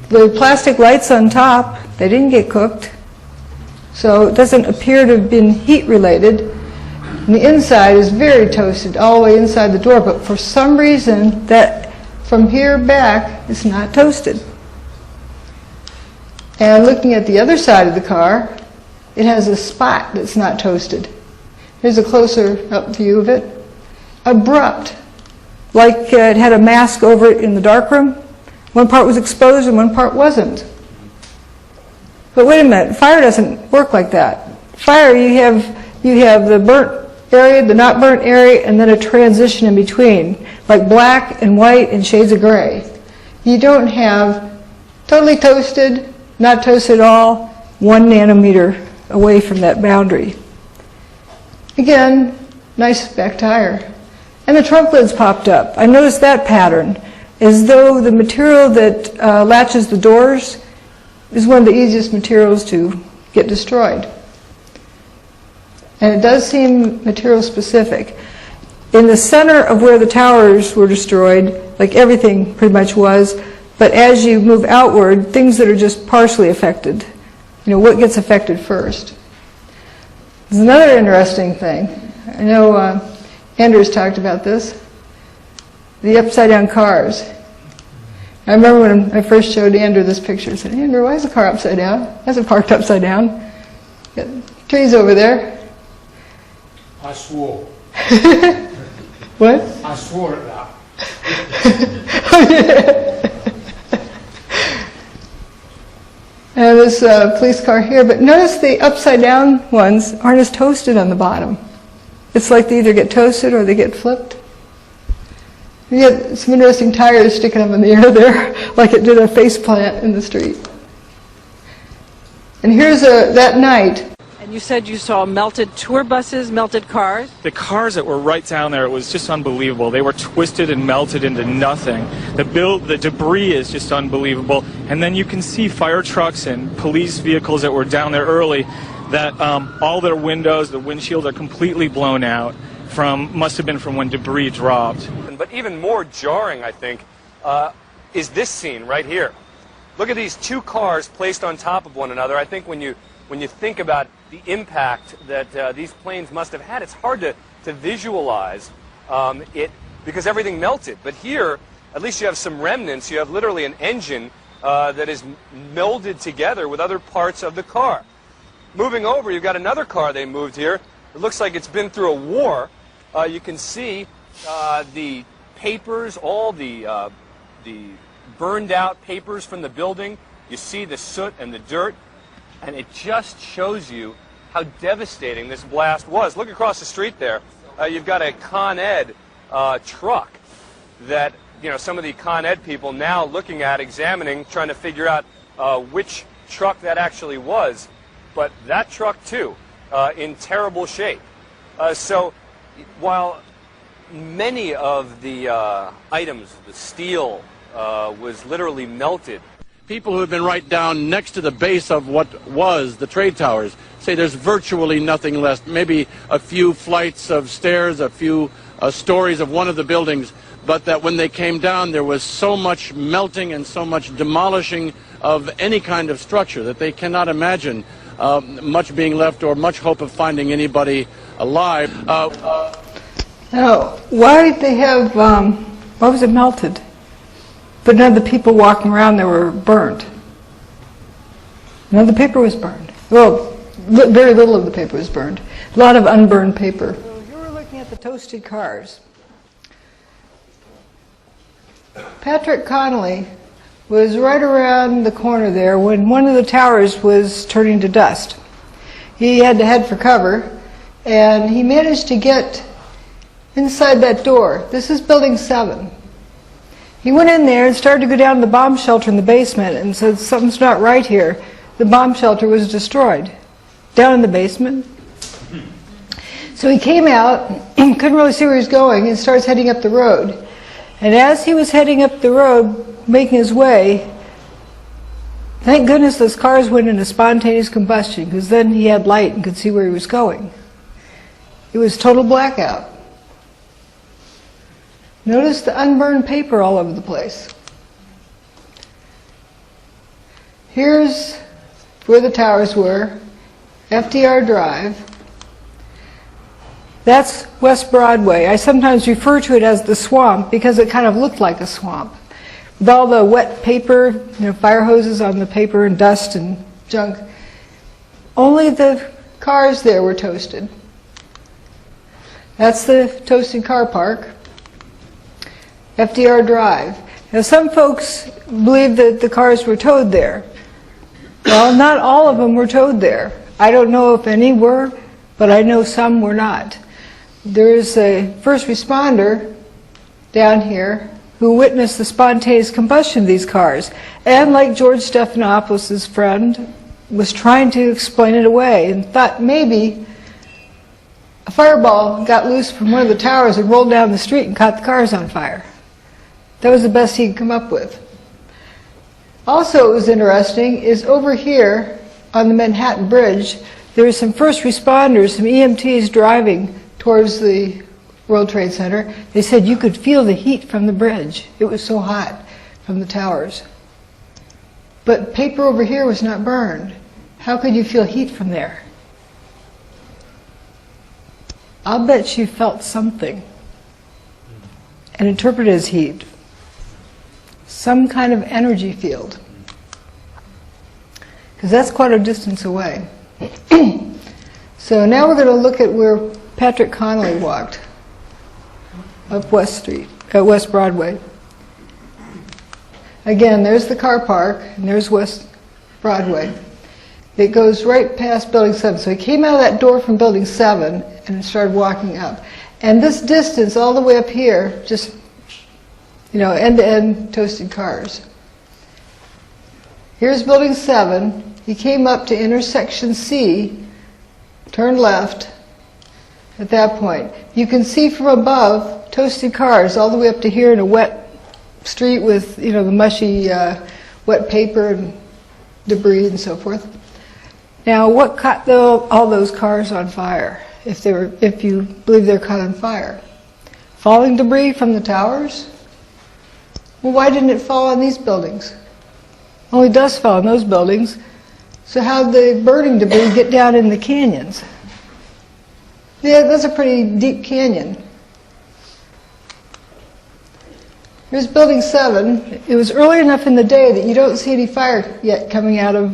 The plastic lights on top, they didn't get cooked. So it doesn't appear to have been heat related. And the inside is very toasted all the way inside the door, but for some reason that from here back is not toasted. And looking at the other side of the car, it has a spot that's not toasted. Here's a closer up view of it. Abrupt, like it had a mask over it in the darkroom. One part was exposed and one part wasn't. But wait a minute, fire doesn't work like that. Fire, you have the burnt area, the not burnt area, and then a transition in between, like black and white and shades of gray. You don't have totally toasted, not toasted at all, 1 nanometer away from that boundary. Again, nice back tire. And the trunk lids popped up. I noticed that pattern, as though the material that latches the doors is one of the easiest materials to get destroyed. And it does seem material specific. In the center of where the towers were destroyed, like everything pretty much was, but as you move outward, things that are just partially affected. You know, what gets affected first? There's another interesting thing. I know Andrew's talked about this. The upside down cars. I remember when I first showed Andrew this picture, I said, Andrew, why is the car upside down? Why is it parked upside down? Got trees over there. I swore. What? I swore at that. And this police car here, but notice the upside down ones aren't as toasted on the bottom. It's like they either get toasted or they get flipped. You get some interesting tires sticking up in the air there, like it did a face plant in the street. And here's that night. And you said you saw melted tour buses, melted cars? The cars that were right down there, it was just unbelievable. They were twisted and melted into nothing. The debris is just unbelievable. And then you can see fire trucks and police vehicles that were down there early that all their windows, the windshield are completely blown out. Must have been from when debris dropped. But even more jarring, I think, is this scene right here. Look at these two cars placed on top of one another. I think when you think about the impact that these planes must have had, it's hard to visualize it because everything melted. But here, at least you have some remnants. You have literally an engine that is melded together with other parts of the car. Moving over, you've got another car they moved here. It looks like it's been through a war. You can see the papers, all the burned out papers from the building. You see the soot and the dirt, and it just shows you how devastating this blast was. Look across the street there. You've got a Con Ed truck that, you know, some of the Con Ed people now looking at, examining, trying to figure out which truck that actually was. But that truck, too, in terrible shape. So while many of the items, the steel, was literally melted, people who have been right down next to the base of what was the trade towers say there's virtually nothing left, maybe a few flights of stairs, a few stories of one of the buildings, but that when they came down there was so much melting and so much demolishing of any kind of structure that they cannot imagine much being left or much hope of finding anybody alive. Now, why did they have, why was it melted? But none of the people walking around there were burnt. None of the paper was burned. Well, very little of the paper was burned. A lot of unburned paper. So here we're looking at the toasted cars. Patrick Connolly was right around the corner there when one of the towers was turning to dust. He had to head for cover, and he managed to get inside that door. This is building 7. He went in there and started to go down to the bomb shelter in the basement and said, something's not right here. The bomb shelter was destroyed down in the basement. So he came out, couldn't really see where he was going, and starts heading up the road. And as he was heading up the road, making his way, thank goodness those cars went into spontaneous combustion, because then he had light and could see where he was going. It was total blackout. Notice the unburned paper all over the place. Here's where the towers were, FDR Drive. That's West Broadway. I sometimes refer to it as the swamp because it kind of looked like a swamp. With all the wet paper, you know, fire hoses on the paper and dust and junk. Only the cars there were toasted. That's the toasted car park. FDR Drive. Now some folks believe that the cars were towed there. Well, not all of them were towed there. I don't know if any were, but I know some were not. There's a first responder down here who witnessed the spontaneous combustion of these cars, and like George Stephanopoulos' friend, was trying to explain it away and thought maybe a fireball got loose from one of the towers and rolled down the street and caught the cars on fire. That was the best he could come up with. Also, what was interesting is over here on the Manhattan Bridge, there were some first responders, some EMTs driving towards the World Trade Center. They said you could feel the heat from the bridge. It was so hot from the towers. But paper over here was not burned. How could you feel heat from there? I'll bet you felt something and interpreted as heat. Some kind of energy field. Because that's quite a distance away. So now we're going to look at where Patrick Connolly walked up West Broadway. Again, there's the car park, and there's West Broadway. It goes right past Building 7. So he came out of that door from Building 7 and started walking up. And this distance all the way up here, just, you know, end-to-end toasted cars. Here's Building 7. He came up to intersection C, turned left at that point. You can see from above toasted cars all the way up to here in a wet street with, you know, the mushy wet paper and debris and so forth. Now, what caught all those cars on fire, if you believe they're caught on fire? Falling debris from the towers? Well, why didn't it fall on these buildings? Only dust fell on those buildings. So how'd the burning debris get down in the canyons? Yeah, that's a pretty deep canyon. Here's Building 7. It was early enough in the day that you don't see any fire yet coming out of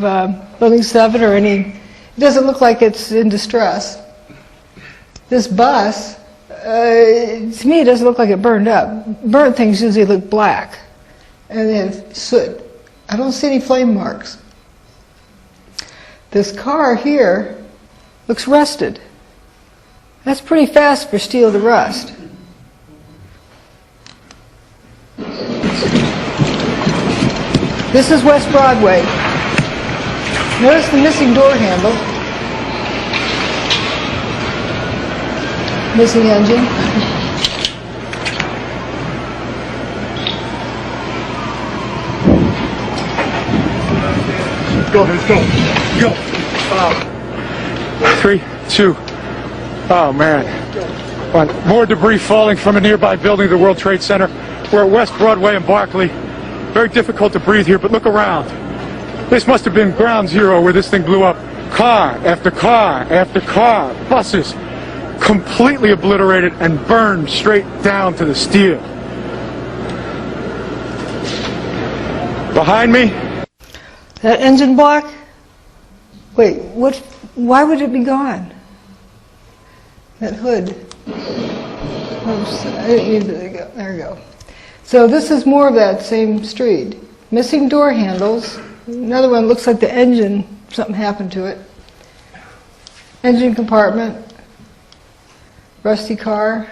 Building 7 or any. It doesn't look like it's in distress. This bus, to me, it doesn't look like it burned up. Burnt things usually look black, and then soot. I don't see any flame marks. This car here looks rusted. That's pretty fast for steel to rust. This is West Broadway. Notice the missing door handle. Missing engine. Go, let's go. Go. 3, 2. Oh, man. More debris falling from a nearby building, the World Trade Center. We're at West Broadway and Barclay. Very difficult to breathe here, but look around. This must have been ground zero where this thing blew up. Car after car after car. Buses completely obliterated and burned straight down to the steel. Behind me. That engine block? Wait, what? Why would it be gone? That hood. Oops, there we go. So this is more of that same street. Missing door handles. Another one looks like the engine, something happened to it. Engine compartment. Rusty car.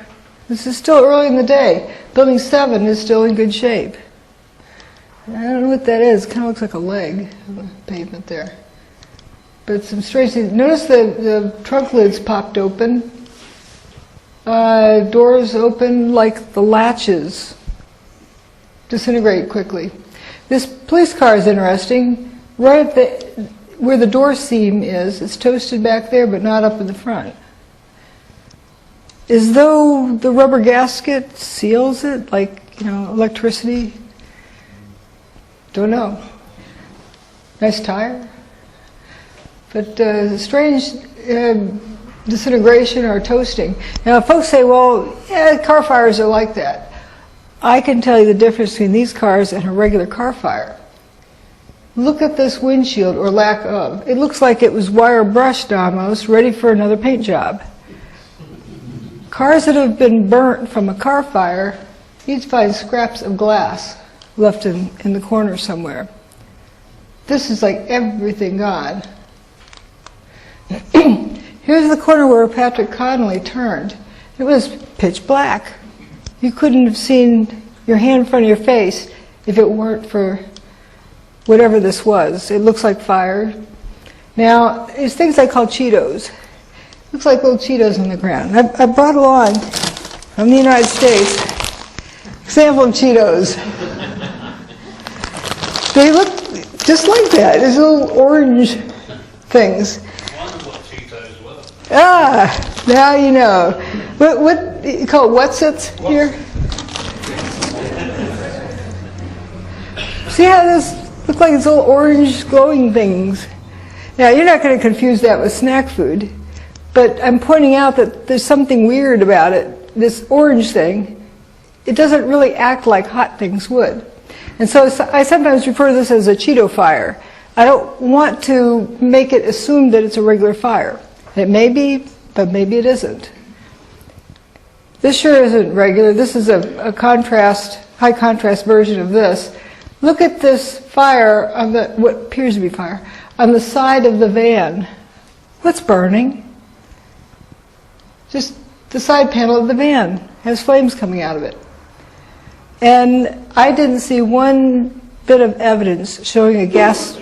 This is still early in the day. Building 7 is still in good shape. I don't know what that is. It kind of looks like a leg on the pavement there. But some strange things. Notice the trunk lids popped open. Doors open like the latches disintegrate quickly. This police car is interesting. Right at where the door seam is, it's toasted back there, but not up in the front. As though the rubber gasket seals it, like, electricity. Don't know. Nice tire. But strange disintegration or toasting. Now, folks say, well, yeah, car fires are like that. I can tell you the difference between these cars and a regular car fire. Look at this windshield, or lack of. It looks like it was wire brushed almost, ready for another paint job. Cars that have been burnt from a car fire, you'd find scraps of glass left in the corner somewhere. This is like everything gone. Here's the corner where Patrick Connolly turned. It was pitch black. You couldn't have seen your hand in front of your face if it weren't for whatever this was. It looks like fire. Now, there's things I call Cheetos. Looks like little Cheetos on the ground. I brought along from the United States example of Cheetos. They look just like that. There's little orange things. Ah, now you know. What you call it, what's-its here? See how this look like it's little orange glowing things? Now, you're not going to confuse that with snack food, but I'm pointing out that there's something weird about it. This orange thing, it doesn't really act like hot things would. And so I sometimes refer to this as a Cheeto fire. I don't want to make it assume that it's a regular fire. It may be, but maybe it isn't. This sure isn't regular. This is a contrast, high contrast version of this. Look at this fire on what appears to be fire on the side of the van. What's burning? Just the side panel of the van has flames coming out of it. And I didn't see one bit of evidence showing a gas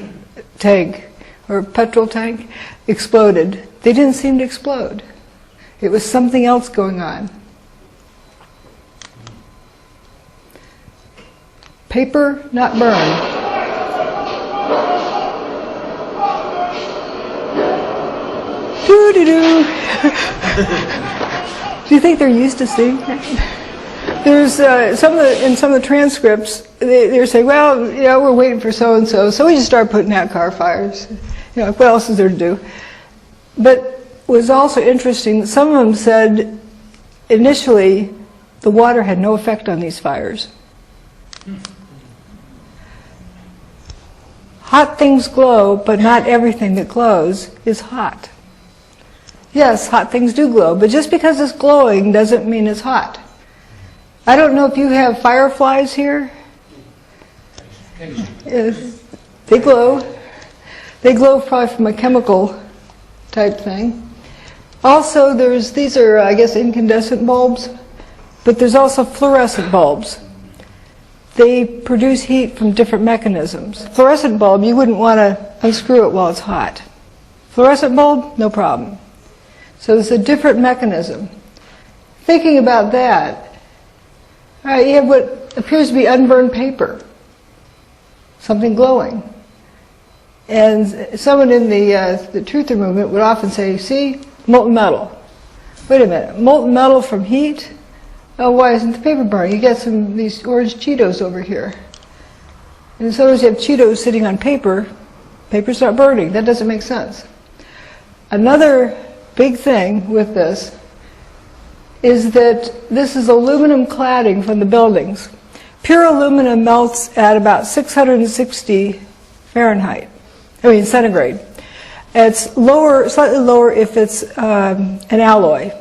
tank or a petrol tank exploded. They didn't seem to explode. It was something else going on. Paper, not burned. Doo-doo-doo. Do you think they're used to seeing that? There's in some of the transcripts, they're saying, well, we're waiting for so-and-so, so we just start putting out car fires. What else is there to do? But it was also interesting that some of them said initially the water had no effect on these fires. Hot things glow, but not everything that glows is hot. Yes, hot things do glow, but just because it's glowing doesn't mean it's hot. I don't know if you have fireflies here. Yes, they glow. They glow probably from a chemical type thing. Also, these are, I guess, incandescent bulbs, but there's also fluorescent bulbs. They produce heat from different mechanisms. Fluorescent bulb, you wouldn't want to unscrew it while it's hot. Fluorescent bulb, no problem. So it's a different mechanism. Thinking about that, all right, you have what appears to be unburned paper, something glowing. And someone in the truther movement would often say, see, molten metal. Wait a minute, molten metal from heat? Oh, why isn't the paper burning? You got these orange Cheetos over here. And sometimes you have Cheetos sitting on paper, paper's not burning. That doesn't make sense. Another big thing with this is that this is aluminum cladding from the buildings. Pure aluminum melts at about 660 Fahrenheit. Centigrade. It's lower, slightly lower if it's an alloy.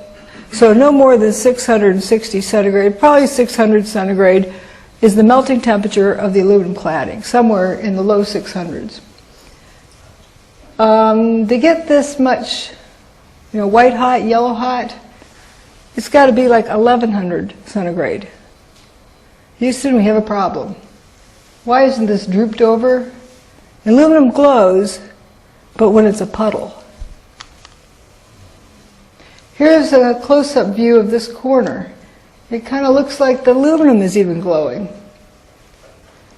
So no more than 660 centigrade, probably 600 centigrade is the melting temperature of the aluminum cladding, somewhere in the low 600s. To get this much, white hot, yellow hot, it's got to be like 1100 centigrade. Houston, we have a problem. Why isn't this drooped over? Aluminum glows, but when it's a puddle. Here's a close-up view of this corner. It kind of looks like the aluminum is even glowing.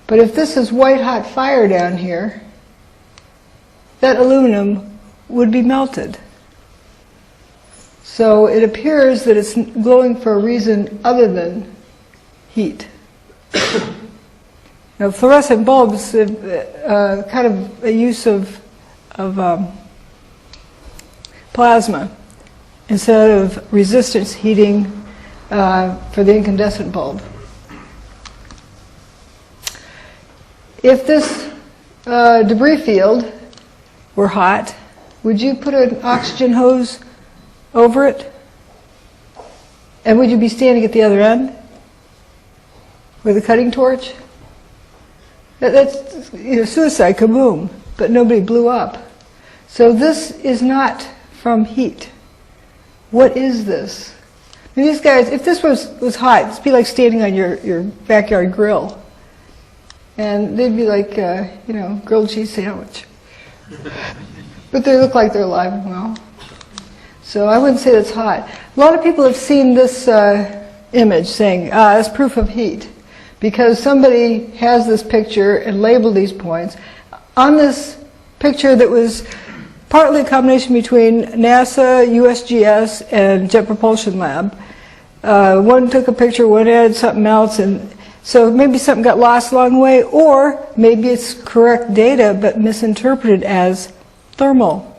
But if this is white-hot fire down here, that aluminum would be melted. So it appears that it's glowing for a reason other than heat. Now, fluorescent bulbs, kind of a use of plasma instead of resistance heating for the incandescent bulb. If this debris field were hot, would you put an oxygen hose over it? And would you be standing at the other end with a cutting torch? That's suicide, kaboom, but nobody blew up. So this is not from heat. What is this? These guys, if this was hot, it'd be like standing on your backyard grill. And they'd be like, grilled cheese sandwich. But they look like they're alive and well. So I wouldn't say that's hot. A lot of people have seen this image saying, it's proof of heat. Because somebody has this picture and labeled these points. On this picture that was partly a combination between NASA, USGS, and Jet Propulsion Lab. One took a picture, one added something else, and so maybe something got lost along the way, or maybe it's correct data but misinterpreted as thermal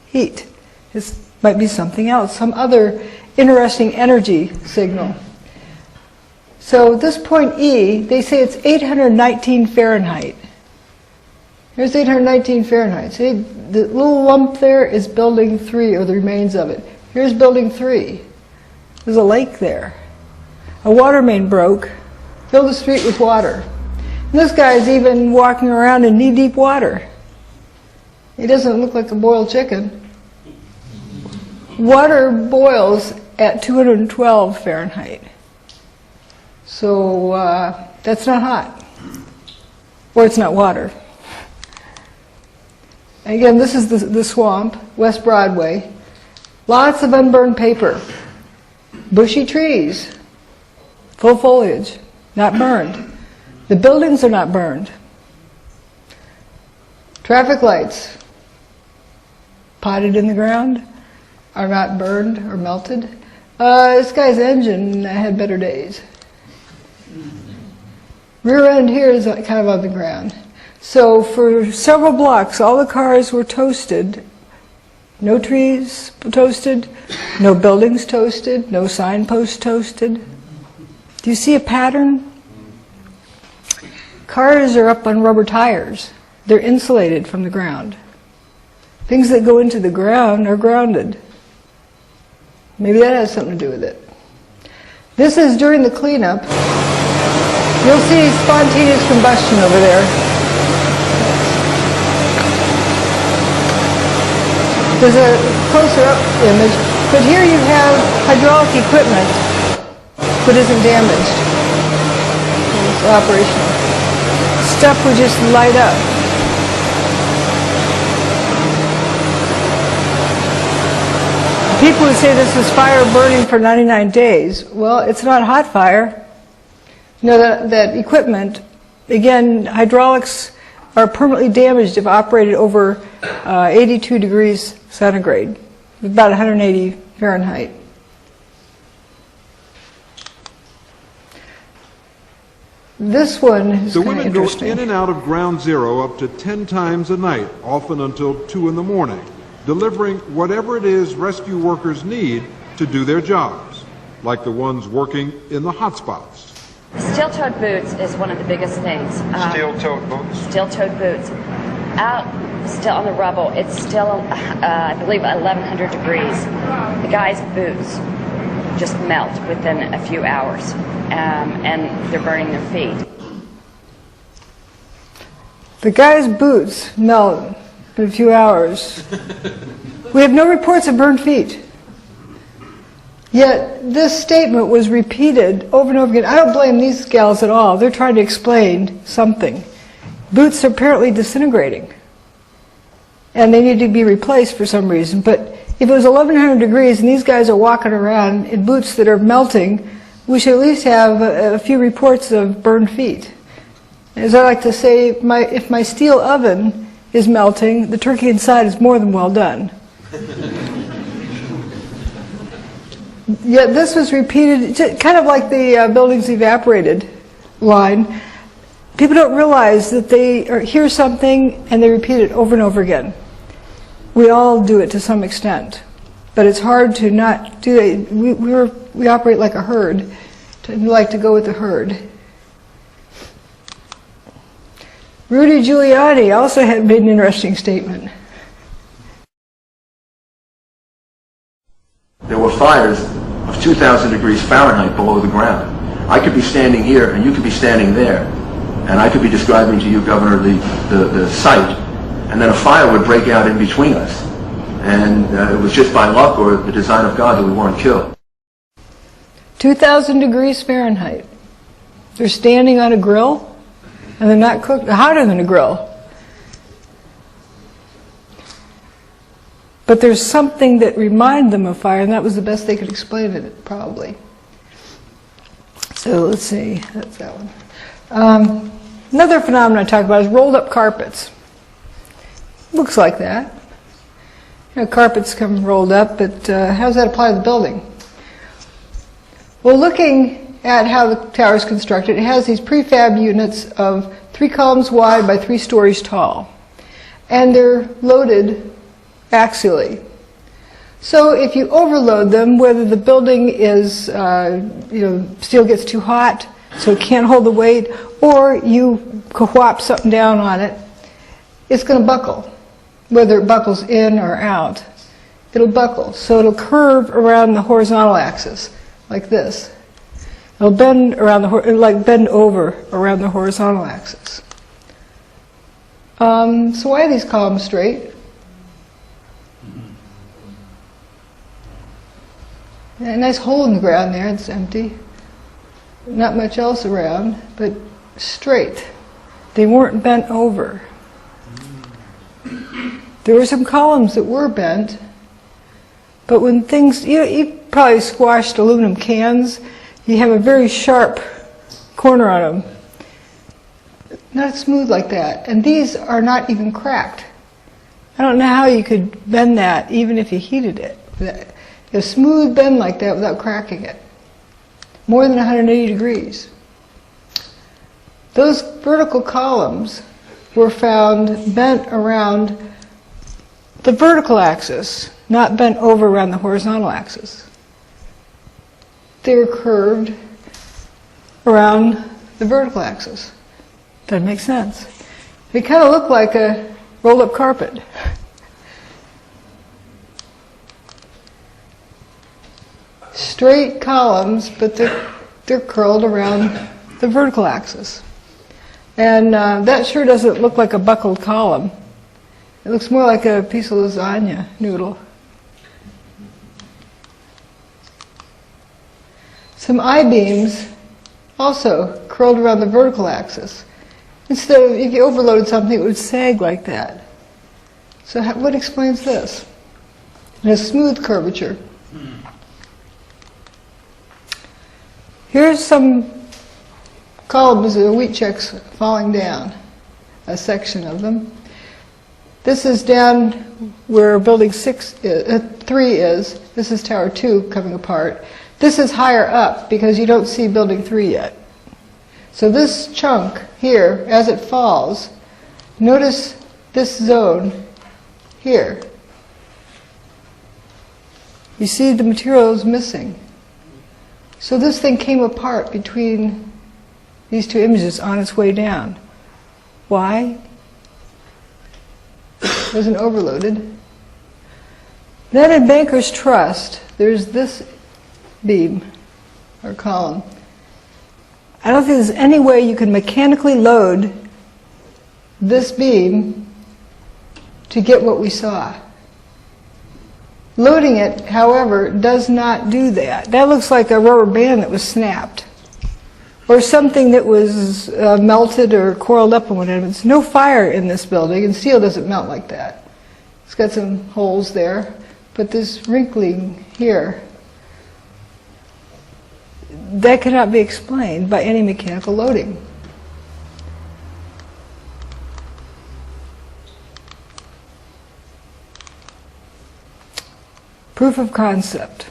heat. This might be something else, some other interesting energy signal. So this point E, they say it's 819 Fahrenheit. Here's 819 Fahrenheit. See, the little lump there is building 3, or the remains of it. Here's building 3. There's a lake there. A water main broke, filled the street with water. And this guy's even walking around in knee-deep water. He doesn't look like a boiled chicken. Water boils at 212 Fahrenheit. So that's not hot. Or it's not water. Again, this is the swamp, West Broadway. Lots of unburned paper. Bushy trees. Full foliage. Not burned. The buildings are not burned. Traffic lights, potted in the ground, are not burned or melted. This guy's engine had better days. Rear end here is kind of on the ground. So for several blocks, all the cars were toasted. No trees toasted, no buildings toasted, no signposts toasted. Do you see a pattern? Cars are up on rubber tires. They're insulated from the ground. Things that go into the ground are grounded. Maybe that has something to do with it. This is during the cleanup. You'll see spontaneous combustion over there. There's a closer up image, but here you have hydraulic equipment that isn't damaged. It's operational. Stuff would just light up. People who say this is fire burning for 99 days, well, it's not hot fire. You know, that equipment, again, hydraulics are permanently damaged if operated over 82 degrees centigrade, about 180 Fahrenheit. This one is The kind of women go interesting. in and out of Ground Zero up to 10 times a night, often until 2 in the morning, delivering whatever it is rescue workers need to do their jobs, like the ones working in the hotspots. Steel-toed boots is one of the biggest things. Steel-toed boots? Steel-toed boots. Out still on the rubble, it's still, I believe, 1,100 degrees. The guys' boots just melt within a few hours, and they're burning their feet. The guy's boots melt in a few hours. We have no reports of burned feet. Yet this statement was repeated over and over again. I don't blame these gals at all. They're trying to explain something. Boots are apparently disintegrating, and they need to be replaced for some reason. But if it was 1,100 degrees and these guys are walking around in boots that are melting, we should at least have a few reports of burned feet. As I like to say, if my steel oven is melting, the turkey inside is more than well done. Yet this was repeated, kind of like the buildings evaporated line. People don't realize that they hear something and they repeat it over and over again. We all do it to some extent, but it's hard to not do it. We operate like a herd, we like to go with the herd. Rudy Giuliani also had made an interesting statement. There were fires of 2,000 degrees Fahrenheit below the ground. I could be standing here and you could be standing there, and I could be describing to you, Governor, the site, and then a fire would break out in between us. And it was just by luck or the design of God that we weren't killed. 2,000 degrees Fahrenheit. They're standing on a grill, and they're not cooked, hotter than a grill. But there's something that reminded them of fire, and that was the best they could explain it, probably. So let's see, that's that one. Another phenomenon I talk about is rolled up carpets. Looks like that. You know, carpets come rolled up, but how does that apply to the building? Well, looking at how the tower is constructed, it has these prefab units of 3 columns wide by 3 stories tall. And they're loaded axially. So if you overload them, whether the building is, steel gets too hot, so it can't hold the weight, or you whop something down on it, it's going to buckle. Whether it buckles in or out, it'll buckle. So it'll curve around the horizontal axis, like this. It'll bend around bend over around the horizontal axis. So why are these columns straight? A nice hole in the ground there, it's empty. Not much else around, but straight. They weren't bent over. There were some columns that were bent, but when things, you probably squashed aluminum cans, you have a very sharp corner on them. Not smooth like that. And these are not even cracked. I don't know how you could bend that even if you heated it. A smooth bend like that without cracking it. More than 180 degrees. Those vertical columns were found bent around the vertical axis, not bent over around the horizontal axis. They were curved around the vertical axis. Doesn't make sense. They kind of look like a rolled-up carpet. Straight columns, but they're curled around the vertical axis. And that sure doesn't look like a buckled column. It looks more like a piece of lasagna noodle. Some I-beams also curled around the vertical axis. Instead of, if you overloaded something, it would sag like that. So what explains this? And a smooth curvature. Here's some columns of wheat checks falling down, a section of them. This is down where building 3 is. This is tower 2 coming apart. This is higher up because you don't see building 3 yet. So this chunk here, as it falls, notice this zone here. You see the material is missing. So this thing came apart between these two images on its way down. Why? It wasn't overloaded. Then in Banker's Trust, there's this beam or column. I don't think there's any way you can mechanically load this beam to get what we saw. Loading it, however, does not do that. That looks like a rubber band that was snapped, or something that was melted or coiled up and whatever. There's no fire in this building, and steel doesn't melt like that. It's got some holes there, but this wrinkling here, that cannot be explained by any mechanical loading. Proof of concept.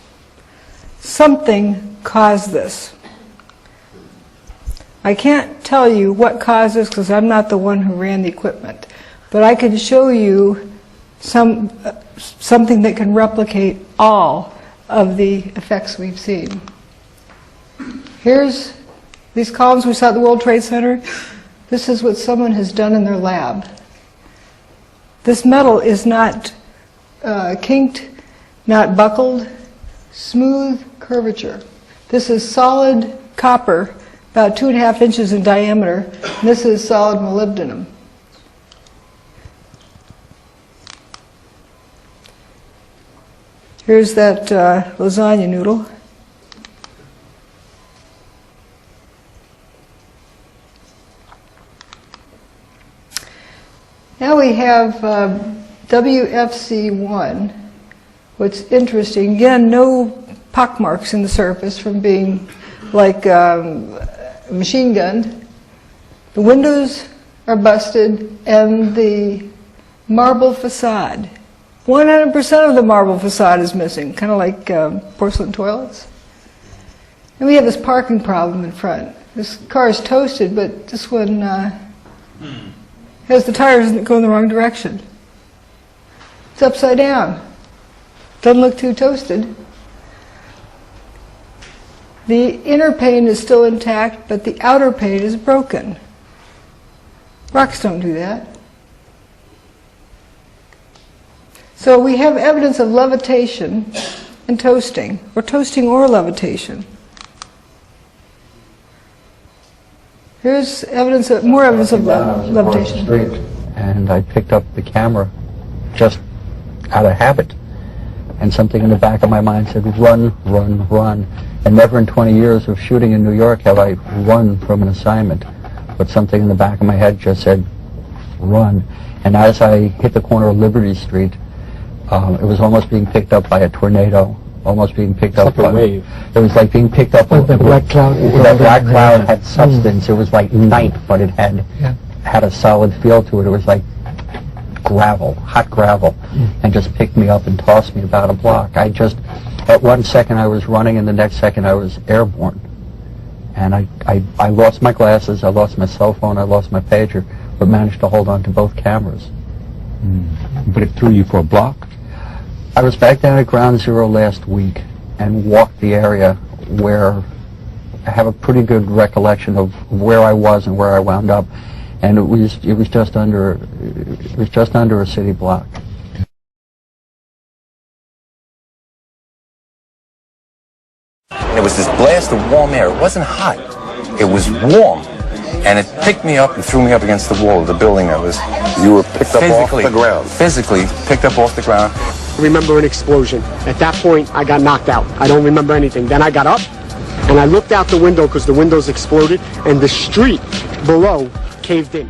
Something caused this. I can't tell you what caused this because I'm not the one who ran the equipment, but I can show you something that can replicate all of the effects we've seen. Here's these columns we saw at the World Trade Center. This is what someone has done in their lab. This metal is not kinked, not buckled, smooth curvature. This is solid copper, about 2.5 inches in diameter, and this is solid molybdenum. Here's that lasagna noodle. Now we have WFC1. What's interesting, again, no pockmarks in the surface from being like machine gunned. The windows are busted and the marble facade. 100% of the marble facade is missing, kind of like porcelain toilets. And we have this parking problem in front. This car is toasted, but this one has the tires that go in the wrong direction. It's upside down. Doesn't look too toasted. The inner pane is still intact, but the outer pane is broken. Rocks don't do that. So we have evidence of levitation and toasting or levitation. Here's evidence of, more evidence of levitation. Street, and I picked up the camera just out of habit. And something in the back of my mind said, run, run, run. And never in 20 years of shooting in New York have I run from an assignment. But something in the back of my head just said, run. And as I hit the corner of Liberty Street, it was almost being picked up by a tornado, almost being picked up by a wave. It was like being picked up by the black cloud. That black cloud had substance. It was like night, but it had a solid feel to it. It was like gravel, hot gravel, and just picked me up and tossed me about a block. At one second I was running, and the next second I was airborne. And I lost my glasses, I lost my cell phone, I lost my pager, but managed to hold on to both cameras. But it threw you for a block? I was back down at Ground Zero last week and walked the area where I have a pretty good recollection of where I was and where I wound up. and it was just under a city block. There was this blast of warm air. It wasn't hot. It was warm. And it picked me up and threw me up against the wall of the building that was... You were picked up off the ground? Physically picked up off the ground. I remember an explosion. At that point, I got knocked out. I don't remember anything. Then I got up, and I looked out the window because the windows exploded, and the street below caved in.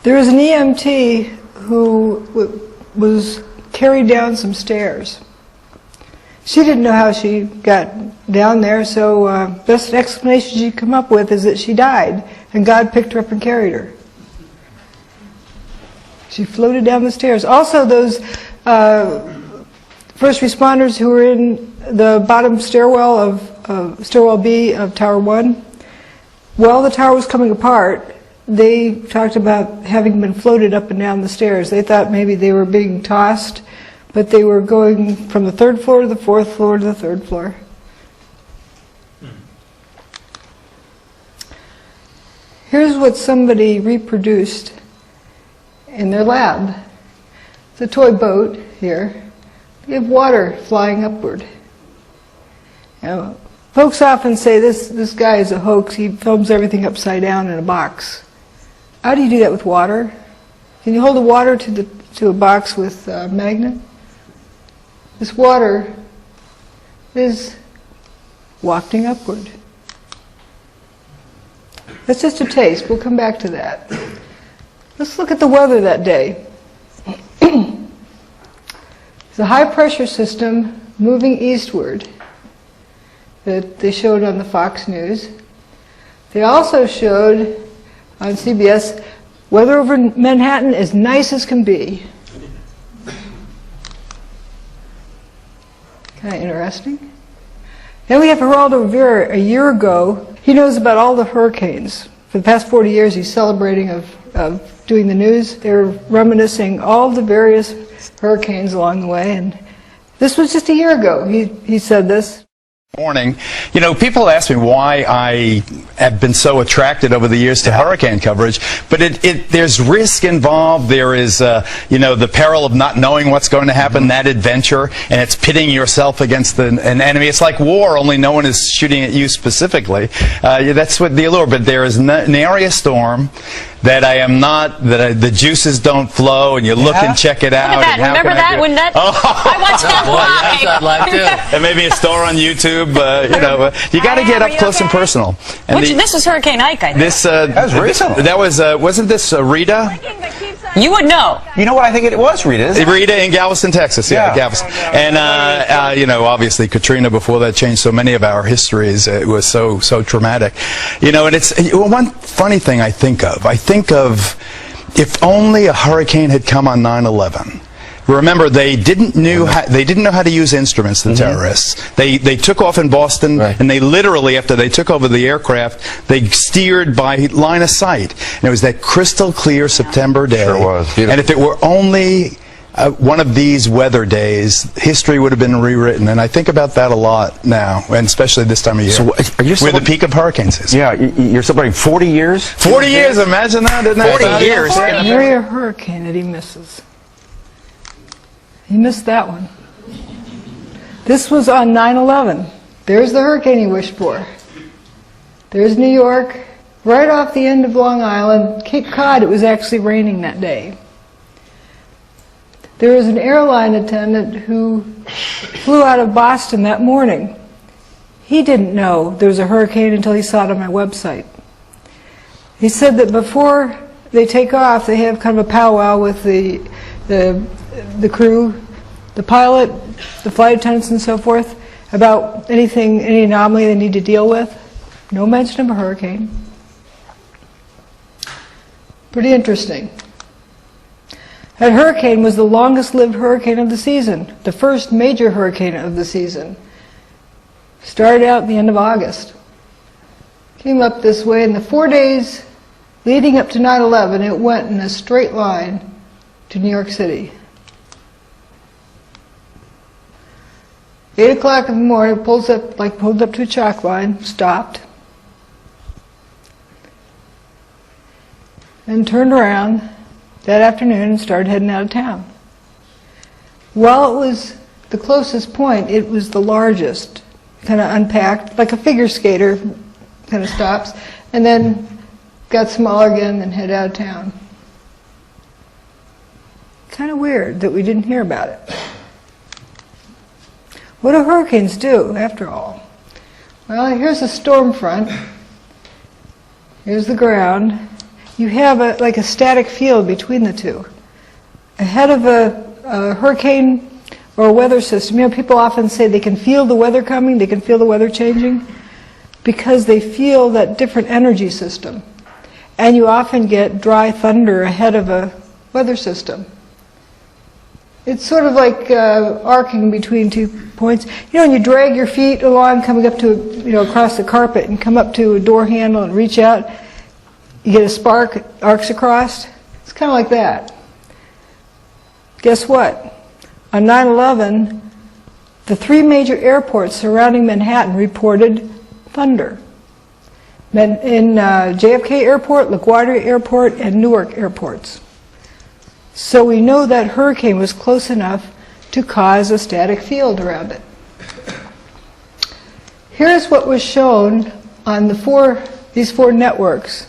There was an EMT who was carried down some stairs. She didn't know how she got down there, so best explanation she could come up with is that she died, and God picked her up and carried her. She floated down the stairs. Also, those first responders who were in the bottom stairwell of stairwell B of Tower 1, while the tower was coming apart, they talked about having been floated up and down the stairs. They thought maybe they were being tossed, but they were going from the 3rd floor to the 4th floor to the 3rd floor. Here's what somebody reproduced in their lab. It's a toy boat here. They have water flying upward. Now, folks often say this guy is a hoax. He films everything upside down in a box. How do you do that with water? Can you hold the water to a box with a magnet? This water is wafting upward. That's just a taste. We'll come back to that. Let's look at the weather that day. It's a high-pressure system moving eastward that they showed on the Fox News. They also showed on CBS, weather over Manhattan as nice as can be. Kind of interesting. Then we have Geraldo Rivera a year ago. He knows about all the hurricanes. For the past 40 years, he's celebrating of doing the news. They're reminiscing all the various hurricanes along the way. And this was just a year ago. He said this. Morning. You know, people ask me why I have been so attracted over the years to hurricane coverage, but there's risk involved. There is, you know, the peril of not knowing what's going to happen, that adventure, and it's pitting yourself against an enemy. It's like war, only no one is shooting at you specifically. That's what the allure, but there is nary a storm that I am not, the juices don't flow, and you look and check it out. And remember that? When that? Oh. I watched that live. And maybe a store on YouTube. You know, you got to get up close and personal. And This was Hurricane Ike, I think. This that was recent. That was wasn't this Rita? You would know. You know what? I think it was Rita. Rita in Galveston, Texas. Yeah, Galveston. And you know, obviously Katrina before that changed so many of our histories. It was so traumatic. You know, and it's one funny thing I think of if only a hurricane had come on 9/11. Remember, they didn't know how to use instruments, the terrorists. They took off in Boston, and they literally, after they took over the aircraft, they steered by line of sight. And it was that crystal clear September day. Sure was. Beautiful. And if it were only one of these weather days, history would have been rewritten. And I think about that a lot now, and especially this time of year. So are you where the peak of hurricanes is. Yeah, you're celebrating 40 years? 40 years, imagine that, isn't that? 40 years. Nary a hurricane that he misses. He missed that one. This was on 9/11. There's the hurricane he wished for. There's New York, right off the end of Long Island. Cape Cod, it was actually raining that day. There was an airline attendant who flew out of Boston that morning. He didn't know there was a hurricane until he saw it on my website. He said that before they take off, they have kind of a powwow with the crew, the pilot, the flight attendants and so forth, about any anomaly they need to deal with. No mention of a hurricane. Pretty interesting. That hurricane was the longest lived hurricane of the season, the first major hurricane of the season. Started out at the end of August. Came up this way, and the 4 days leading up to 9/11, it went in a straight line to New York City. 8 o'clock in the morning, it pulled up to a chalk line, stopped, and turned around that afternoon and started heading out of town. While it was the closest point, it was the largest, kind of unpacked, like a figure skater, kind of stops, and then got smaller again and head out of town. Kind of weird that we didn't hear about it. What do hurricanes do, after all? Well, here's a storm front. Here's the ground. You have like a static field between the two. Ahead of a hurricane or a weather system, you know, people often say they can feel the weather coming, they can feel the weather changing, because they feel that different energy system. And you often get dry thunder ahead of a weather system. It's sort of like arcing between 2 points. You know, when you drag your feet along, coming up to, across the carpet and come up to a door handle and reach out, you get a spark, it arcs across. It's kind of like that. Guess what? On 9/11, the 3 major airports surrounding Manhattan reported thunder. In JFK Airport, LaGuardia Airport, and Newark airports. So we know that hurricane was close enough to cause a static field around it. Here's what was shown on these 4 networks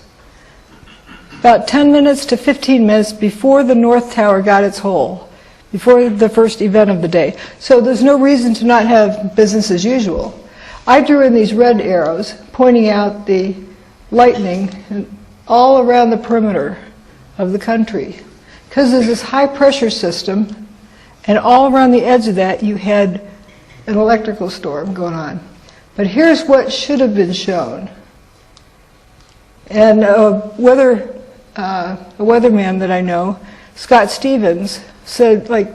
about 10 minutes to 15 minutes before the North Tower got its hole, before the first event of the day. So there's no reason to not have business as usual. I drew in these red arrows pointing out the lightning all around the perimeter of the country. Because there's this high pressure system, and all around the edge of that you had an electrical storm going on. But here's what should have been shown. And a weatherman that I know, Scott Stevens, said, like,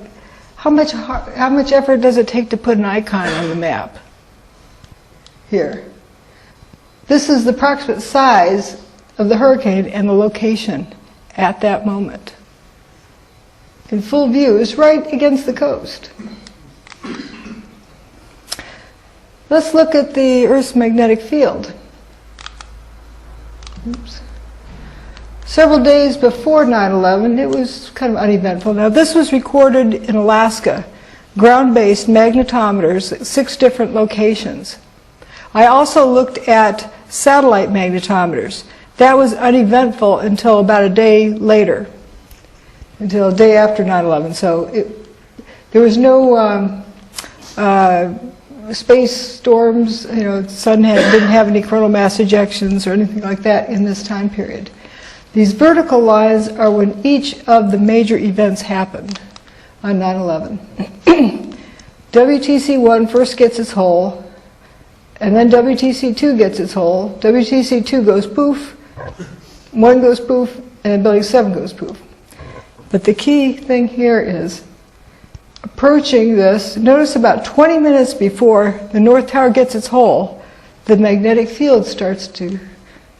how much effort does it take to put an icon on the map? Here. This is the approximate size of the hurricane and the location at that moment. In full view, is right against the coast. Let's look at the Earth's magnetic field. Oops. Several days before 9/11, it was kind of uneventful. Now, this was recorded in Alaska, ground-based magnetometers at 6 different locations. I also looked at satellite magnetometers. That was uneventful until about a day later, until a day after 9/11. So there was no space storms, the sun didn't have any coronal mass ejections or anything like that in this time period. These vertical lines are when each of the major events happened on 9/11. WTC-1 first gets its hole, and then WTC-2 gets its hole. WTC-2 goes poof, 1 goes poof, and then Building 7 goes poof. But the key thing here is approaching this, notice about 20 minutes before the North Tower gets its hole, the magnetic field starts to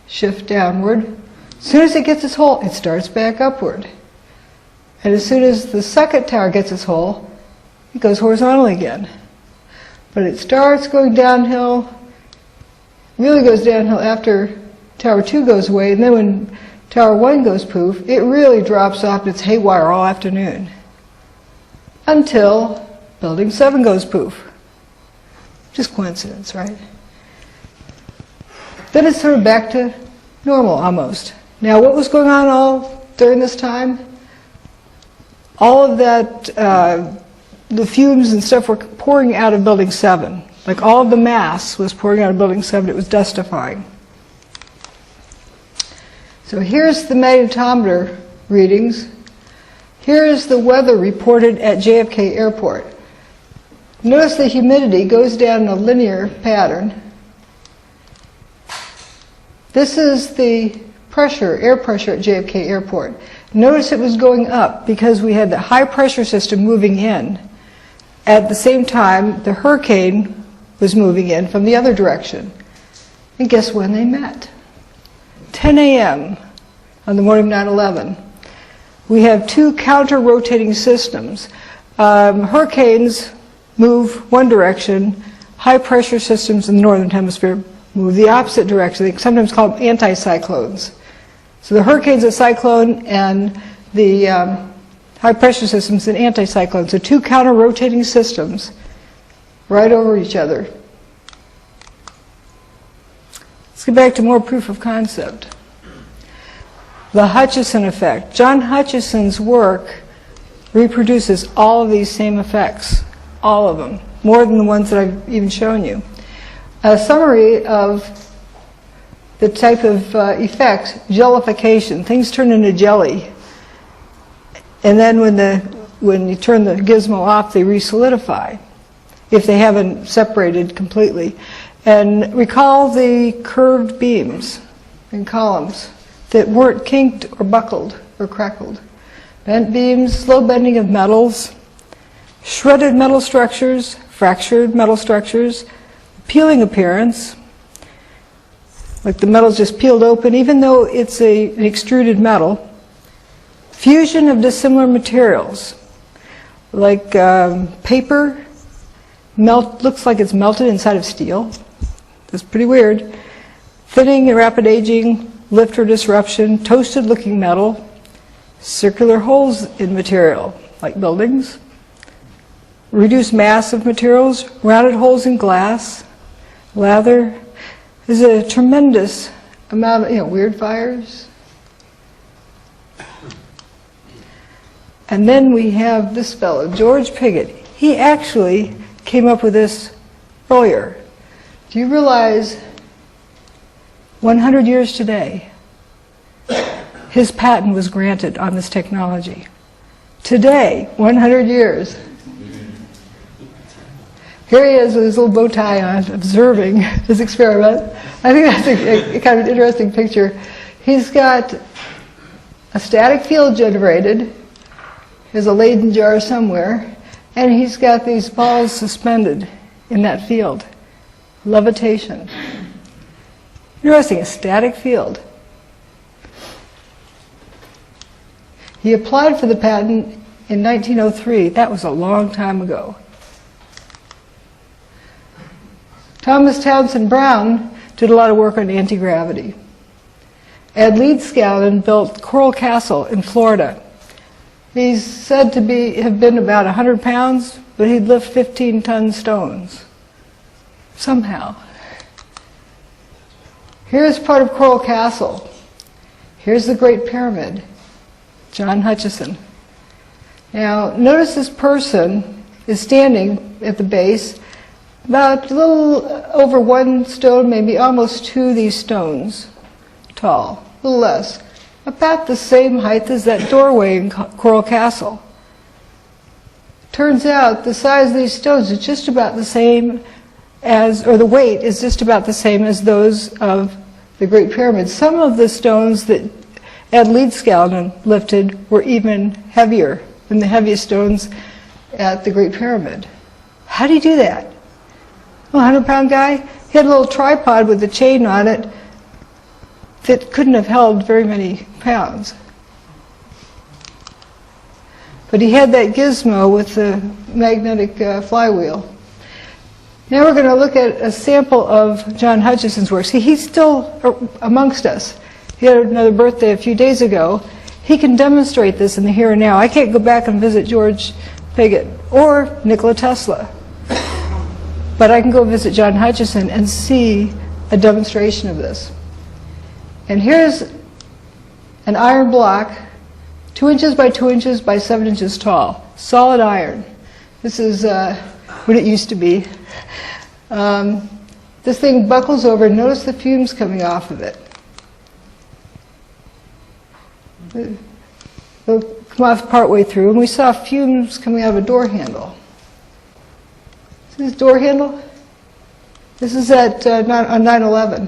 shift downward. As soon as it gets its hole, it starts back upward. And as soon as the second tower gets its hole, it goes horizontal again. But it starts going downhill, really goes downhill after Tower 2 goes away, and then when Tower 1 goes poof, it really drops off. It's haywire all afternoon. Until Building 7 goes poof. Just coincidence, right? Then it's sort of back to normal, almost. Now, what was going on all during this time? All of that, the fumes and stuff were pouring out of Building 7. Like all of the mass was pouring out of Building 7. It was dustifying. So here's the magnetometer readings. Here's the weather reported at JFK Airport. Notice the humidity goes down in a linear pattern. This is the pressure, air pressure at JFK Airport. Notice it was going up because we had the high pressure system moving in. At the same time, the hurricane was moving in from the other direction. And guess when they met? 10 a.m. on the morning of 9/11. We have two counter-rotating systems. Hurricanes move one direction. High pressure systems in the northern hemisphere move the opposite direction. They sometimes call them anticyclones. So the hurricane's a cyclone and the high pressure system's an anticyclone. So two counter-rotating systems right over each other. Let's get back to more proof of concept. The Hutchison effect. John Hutchison's work reproduces all of these same effects, all of them, more than the ones that I've even shown you. A summary of the type of effects: jellification, things turn into jelly, and then when you turn the gizmo off, they re-solidify if they haven't separated completely. And recall the curved beams and columns that weren't kinked or buckled or crackled. Bent beams, slow bending of metals, shredded metal structures, fractured metal structures, peeling appearance, like the metal's just peeled open, even though it's an extruded metal. Fusion of dissimilar materials, like paper, looks like it's melted inside of steel. That's pretty weird. Thinning and rapid aging, lift or disruption, toasted looking metal, circular holes in material, like buildings, reduced mass of materials, rounded holes in glass, lather. There's a tremendous amount of, weird fires. And then we have this fellow, George Pigott. He actually came up with this earlier. Do you realize 100 years today, his patent was granted on this technology? Today, 100 years. Here he is with his little bow tie on, observing his experiment. I think that's a kind of an interesting picture. He's got a static field generated. There's a Leyden jar somewhere, and he's got these balls suspended in that field. Levitation. Interesting, a static field. He applied for the patent in 1903. That was a long time ago. Thomas Townsend Brown did a lot of work on anti-gravity. Ed Leedskalnin built Coral Castle in Florida. He's said to have been about 100 pounds, but he'd lift 15-ton stones. Somehow. Here's part of Coral Castle. Here's the Great Pyramid. John Hutchison. Now, notice this person is standing at the base, about a little over one stone, maybe almost two of these stones tall, a little less. About the same height as that doorway in Coral Castle. Turns out the size of these stones is just about the same as, or the weight is just about the same as those of the Great Pyramid. Some of the stones that Ed Leedskalnin lifted were even heavier than the heaviest stones at the Great Pyramid. How do you do that? A 100-pound guy? He had a little tripod with a chain on it that couldn't have held very many pounds. But he had that gizmo with the magnetic flywheel. Now we're going to look at a sample of John Hutchison's work. See, he's still amongst us. He had another birthday a few days ago. He can demonstrate this in the here and now. I can't go back and visit George Pigott or Nikola Tesla. But I can go visit John Hutchison and see a demonstration of this. And here's an iron block, 2 inches by 2 inches by 7 inches tall, solid iron. This is what it used to be. This thing buckles over, and notice the fumes coming off of it. They'll come off partway through, and we saw fumes coming out of a door handle. See this door handle? This is at on 9/11.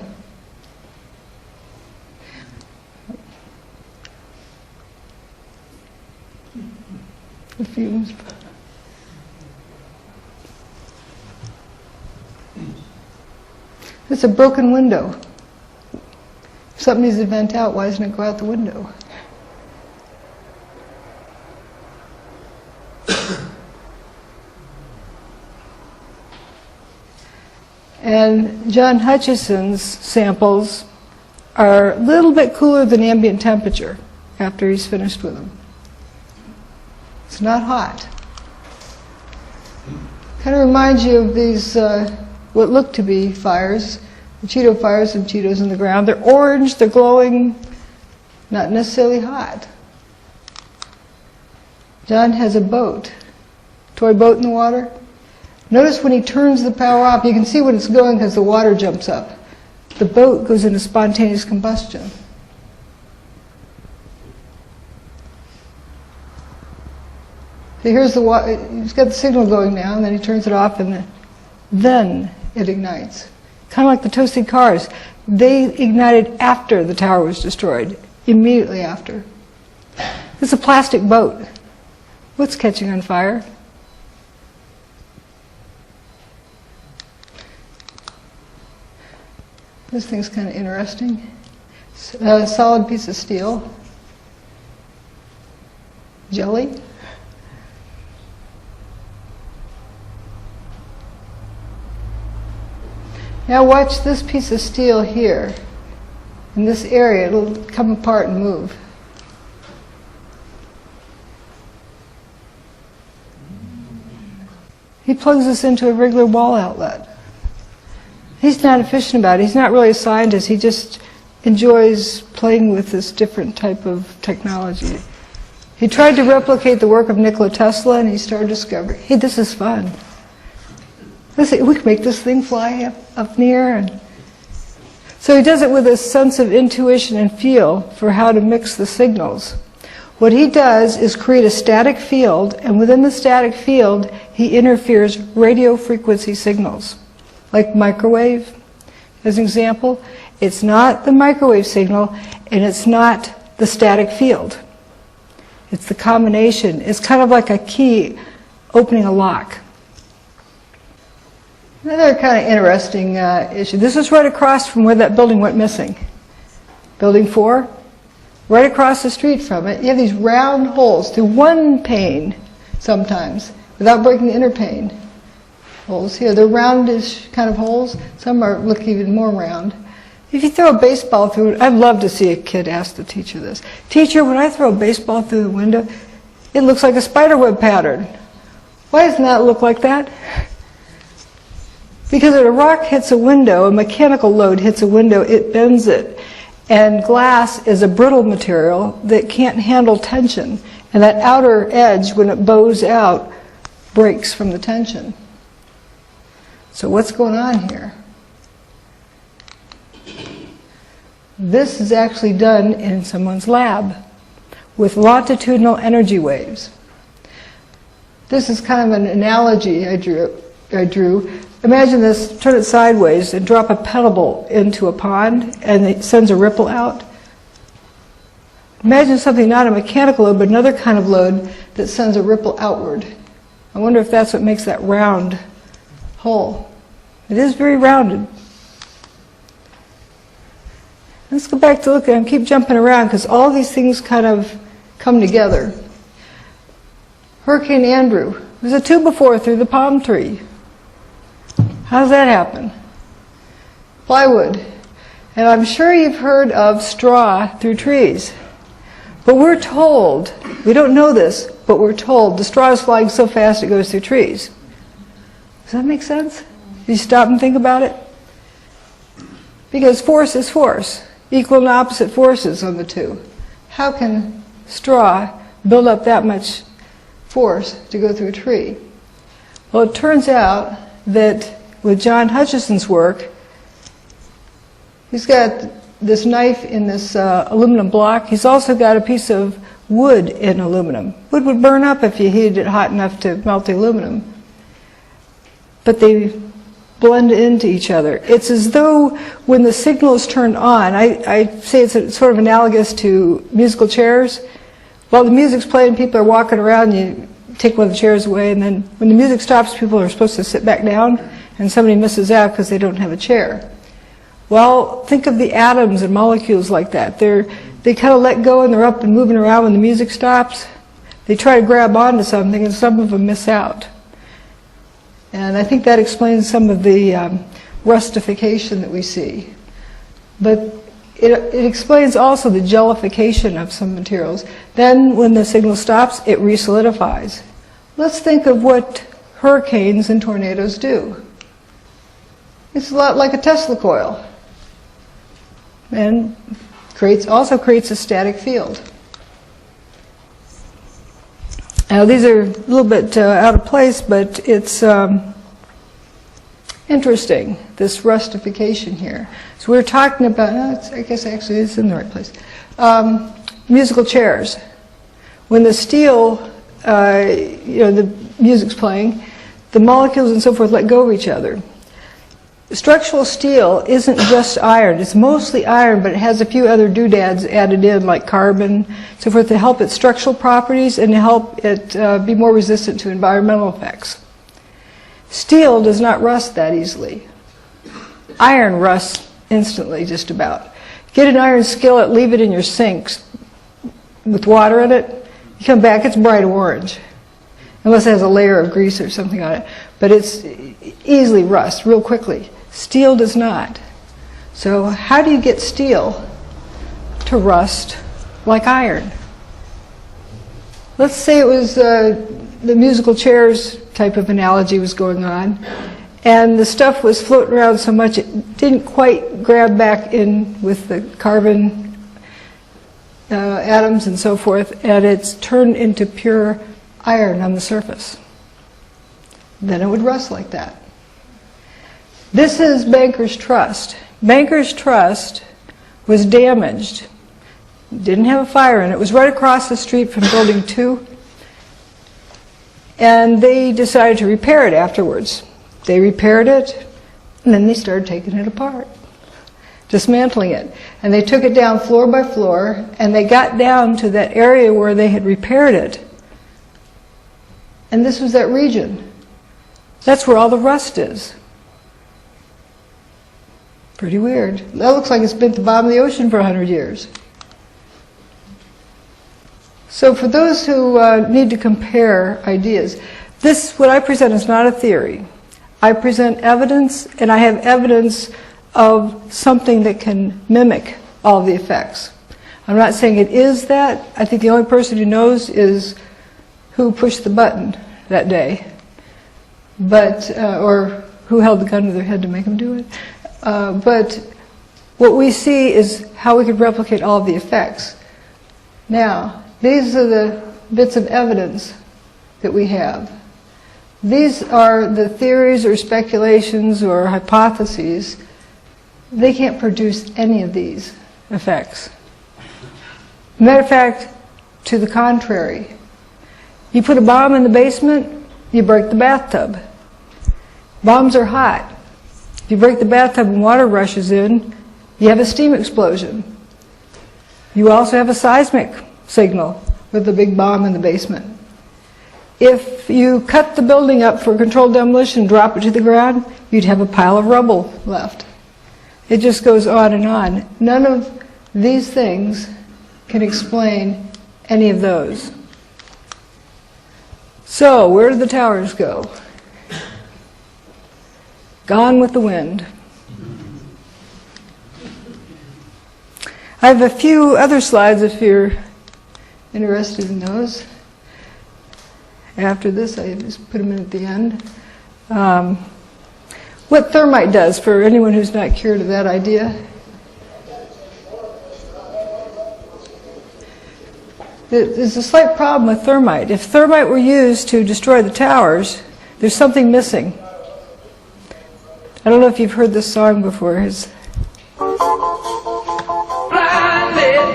The fumes. It's a broken window. If something needs to vent out, why doesn't it go out the window? And John Hutchison's samples are a little bit cooler than ambient temperature after he's finished with them. It's not hot. Kind of reminds you of these, what look to be fires, the Cheeto fires and Cheetos in the ground. They're orange, they're glowing, not necessarily hot. John has a boat, toy boat in the water. Notice when he turns the power off, you can see when it's going because the water jumps up. The boat goes into spontaneous combustion. So here's the water, he's got the signal going now, and then he turns it off, and then it ignites. Kind of like the toasted cars. They ignited after the tower was destroyed, immediately after. It's a plastic boat. What's catching on fire? This thing's kind of interesting. A solid piece of steel. Jelly. Now watch this piece of steel here. In this area, it'll come apart and move. He plugs this into a regular wall outlet. He's not efficient about it. He's not really a scientist. He just enjoys playing with this different type of technology. He tried to replicate the work of Nikola Tesla, and he started discovering, hey, this is fun. Listen, we can make this thing fly up in the air. And so he does it with a sense of intuition and feel for how to mix the signals. What he does is create a static field, and within the static field, he interferes radio frequency signals. Like microwave, as an example. It's not the microwave signal, and it's not the static field. It's the combination. It's kind of like a key opening a lock. Another kind of interesting issue. This is right across from where that building went missing. Building 4, right across the street from it, you have these round holes through one pane sometimes, without breaking the inner pane. Holes here, they're roundish kind of holes. Some look even more round. If you throw a baseball through it, I'd love to see a kid ask the teacher this. Teacher, when I throw a baseball through the window, it looks like a spiderweb pattern. Why doesn't that look like that? Because when a rock hits a window, a mechanical load hits a window, it bends it. And glass is a brittle material that can't handle tension. And that outer edge, when it bows out, breaks from the tension. So what's going on here? This is actually done in someone's lab with longitudinal energy waves. This is kind of an analogy I drew. Imagine this, turn it sideways and drop a pebble into a pond and it sends a ripple out. Imagine something not a mechanical load but another kind of load that sends a ripple outward. I wonder if that's what makes that round hole. It is very rounded. Let's go back to look at it and keep jumping around because all these things kind of come together. Hurricane Andrew. There's a 2x4 through the palm tree. How does that happen? Plywood. And I'm sure you've heard of straw through trees. But we're told, we don't know this, but we're told the straw is flying so fast it goes through trees. Does that make sense? If you stop and think about it? Because force is force. Equal and opposite forces on the two. How can straw build up that much force to go through a tree? Well, it turns out that with John Hutchison's work. He's got this knife in this aluminum block. He's also got a piece of wood in aluminum. Wood would burn up if you heated it hot enough to melt the aluminum. But they blend into each other. It's as though when the signal is turned on, I say it's sort of analogous to musical chairs. While the music's playing, people are walking around, you take one of the chairs away, and then when the music stops, people are supposed to sit back down, and somebody misses out because they don't have a chair. Well, think of the atoms and molecules like that. They kind of let go and they're up and moving around when the music stops. They try to grab onto something and some of them miss out. And I think that explains some of the rustification that we see. But it explains also the jellification of some materials. Then when the signal stops, it resolidifies. Let's think of what hurricanes and tornadoes do. It's a lot like a Tesla coil. And also creates a static field. Now these are a little bit out of place, but it's interesting, this rustification here. So we're talking about, I guess actually it's in the right place, musical chairs. When the steel, the music's playing, the molecules and so forth let go of each other. Structural steel isn't just iron. It's mostly iron, but it has a few other doodads added in, like carbon, so forth, to help its structural properties and to help it be more resistant to environmental effects. Steel does not rust that easily. Iron rusts instantly, just about. Get an iron skillet, leave it in your sink with water in it, you come back, it's bright orange. Unless it has a layer of grease or something on it. But it's easily rusts real quickly. Steel does not. So how do you get steel to rust like iron? Let's say it was the musical chairs type of analogy was going on, and the stuff was floating around so much it didn't quite grab back in with the carbon atoms and so forth, and it's turned into pure iron on the surface. Then it would rust like that. This is Banker's Trust. Banker's Trust was damaged. Didn't have a fire in it. It was right across the street from Building 2. And they decided to repair it afterwards. They repaired it, and then they started taking it apart, dismantling it. And they took it down floor by floor, and they got down to that area where they had repaired it. And this was that region. That's where all the rust is. Pretty weird. That looks like it's been at the bottom of the ocean for 100 years. So for those who need to compare ideas, what I present is not a theory. I present evidence, and I have evidence of something that can mimic all the effects. I'm not saying it is that. I think the only person who knows is who pushed the button that day, or who held the gun to their head to make them do it. But what we see is how we could replicate all of the effects. Now, these are the bits of evidence that we have. These are the theories or speculations or hypotheses. They can't produce any of these effects. Matter of fact, to the contrary. You put a bomb in the basement, you break the bathtub. Bombs are hot. If you break the bathtub and water rushes in, you have a steam explosion. You also have a seismic signal with the big bomb in the basement. If you cut the building up for controlled demolition and drop it to the ground, you'd have a pile of rubble left. It just goes on and on. None of these things can explain any of those. So, where did the towers go? Gone with the wind. I have a few other slides if you're interested in those. After this, I just put them in at the end. What thermite does, for anyone who's not cured of that idea. There's a slight problem with thermite. If thermite were used to destroy the towers, there's something missing. I don't know if you've heard this song before. Blinded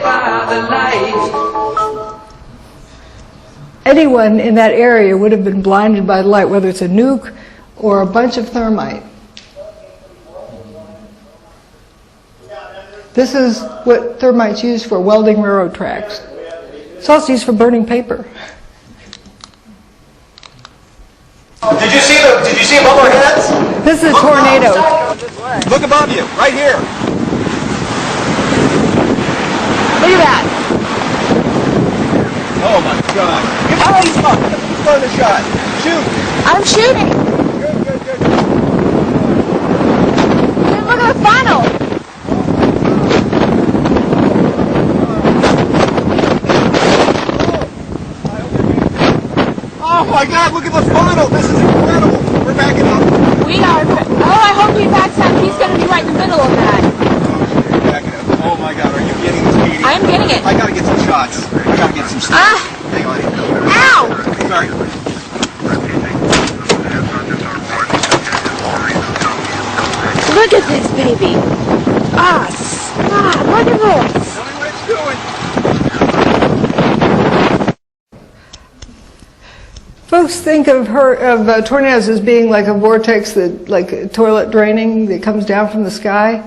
by the light. Anyone in that area would have been blinded by the light, whether it's a nuke or a bunch of thermite. This is what thermite's used for, welding railroad tracks. It's also used for burning paper. Did you see above our heads? This is a tornado. Look above you, right here. Look at that. Oh my God. Get behind these fuckers. Throw the shot. Shoot. I'm shooting. Good. Dude, look at the funnel. Oh my God, look at the funnel. This is incredible. We're backing up. We are. Oh, I hope he backs up. He's going to be right in the middle of that. We're backing up. Oh my God, are you getting this, Katie? I'm getting it. I gotta get some shots. I gotta get some stuff. Hang on. Ow! Sorry. Look at this, baby. Look at this. Tell me what it's doing. Folks think of tornadoes as being like a vortex, that, like a toilet draining that comes down from the sky.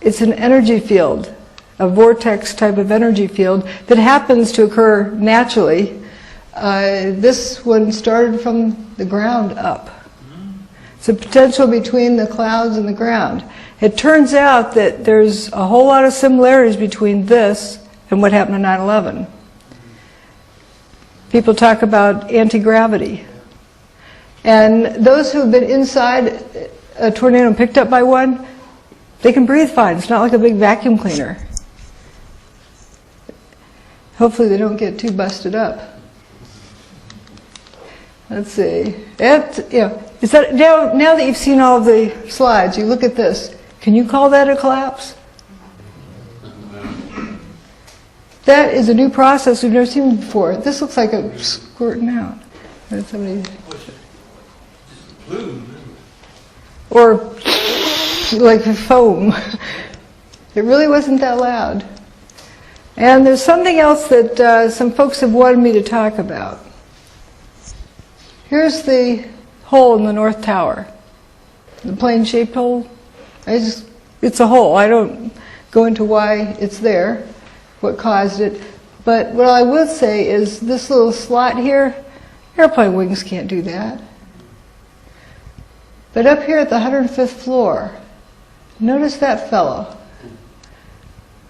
It's an energy field, a vortex type of energy field that happens to occur naturally. This one started from the ground up. It's a potential between the clouds and the ground. It turns out that there's a whole lot of similarities between this and what happened in 9/11. People talk about anti-gravity. And those who have been inside a tornado and picked up by one, they can breathe fine. It's not like a big vacuum cleaner. Hopefully they don't get too busted up. Let's see. Is that, now that you've seen all of the slides, you look at this. Can you call that a collapse? That is a new process we've never seen before. This looks like a squirting out. Or like foam. It really wasn't that loud. And there's something else that some folks have wanted me to talk about. Here's the hole in the North Tower. The plane-shaped hole. It's a hole. I don't go into why it's there, what caused it. But what I will say is this little slot here, airplane wings can't do that. But up here at the 105th floor, notice that fellow.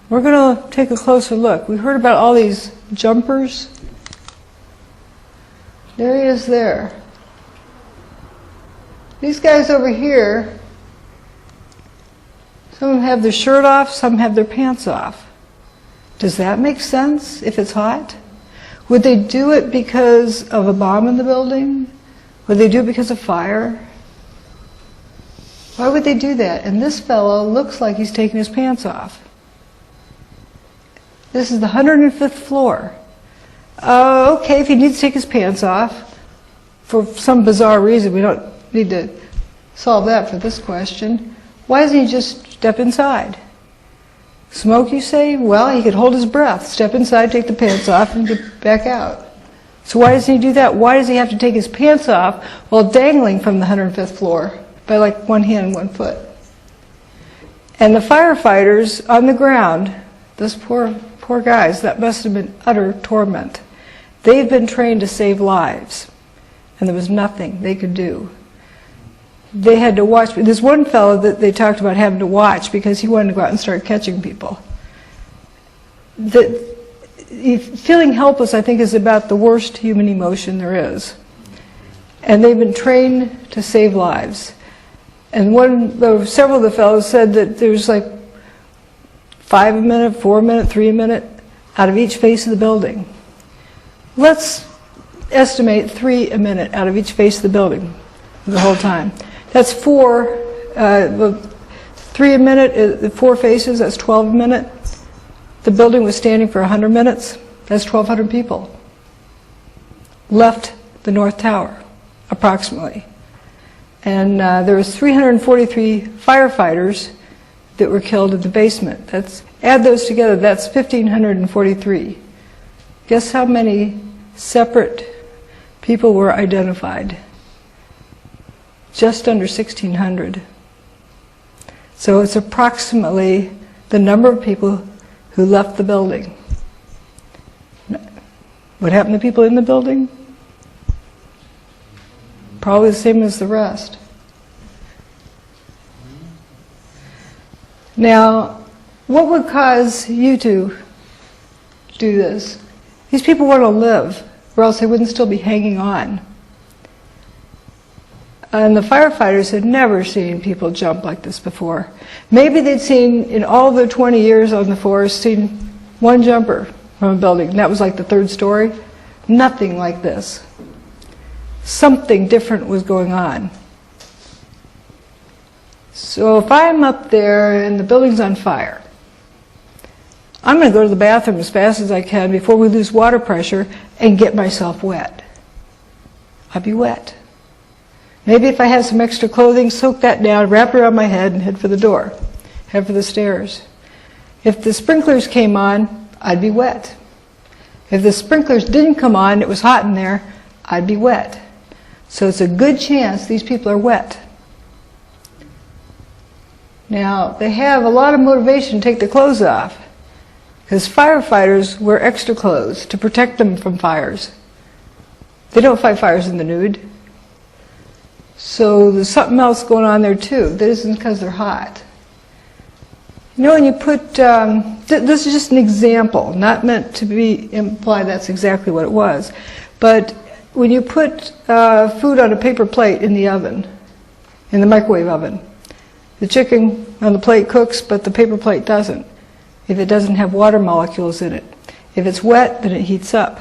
We're going to take a closer look. We heard about all these jumpers. There he is there. These guys over here, some of them have their shirt off, some have their pants off. Does that make sense if it's hot? Would they do it because of a bomb in the building? Would they do it because of fire? Why would they do that? And this fellow looks like he's taking his pants off. This is the 105th floor. Okay, if he needs to take his pants off, for some bizarre reason, we don't need to solve that for this question, why doesn't he just step inside? Smoke, you say? Well, he could hold his breath, step inside, take the pants off, and get back out. So why doesn't he do that? Why does he have to take his pants off while dangling from the 105th floor by like one hand and 1 foot? And the firefighters on the ground, those poor guys, that must have been utter torment. They've been trained to save lives, and there was nothing they could do. They had to watch. There's one fellow that they talked about having to watch because he wanted to go out and start catching people. Feeling helpless, I think, is about the worst human emotion there is. And they've been trained to save lives. And several of the fellows said that there's like 5 a minute, 4 a minute, 3 a minute out of each face of the building. Let's estimate 3 a minute out of each face of the building the whole time. That's 4, 3 a minute, 4 faces, that's 12 a minute. The building was standing for 100 minutes, that's 1,200 people. Left the North Tower, approximately. And there was 343 firefighters that were killed in the basement. Add those together, that's 1,543. Guess how many separate people were identified? Just under 1,600. So it's approximately the number of people who left the building. What happened to people in the building? Probably the same as the rest. Now, what would cause you to do this? These people want to live, or else they wouldn't still be hanging on. And the firefighters had never seen people jump like this before. Maybe they'd seen, in all their 20 years on the force, seen one jumper from a building, and that was like the 3rd story. Nothing like this. Something different was going on. So if I'm up there and the building's on fire, I'm going to go to the bathroom as fast as I can before we lose water pressure and get myself wet. I'd be wet. Maybe if I had some extra clothing, soak that down, wrap it around my head, and head for the door, head for the stairs. If the sprinklers came on, I'd be wet. If the sprinklers didn't come on, it was hot in there, I'd be wet. So it's a good chance these people are wet. Now, they have a lot of motivation to take their clothes off, because firefighters wear extra clothes to protect them from fires. They don't fight fires in the nude. So there's something else going on there too. That isn't because they're hot. You know, when you put, this is just an example, not meant to imply that's exactly what it was, but when you put food on a paper plate in the oven, in the microwave oven, the chicken on the plate cooks, but the paper plate doesn't, if it doesn't have water molecules in it. If it's wet, then it heats up.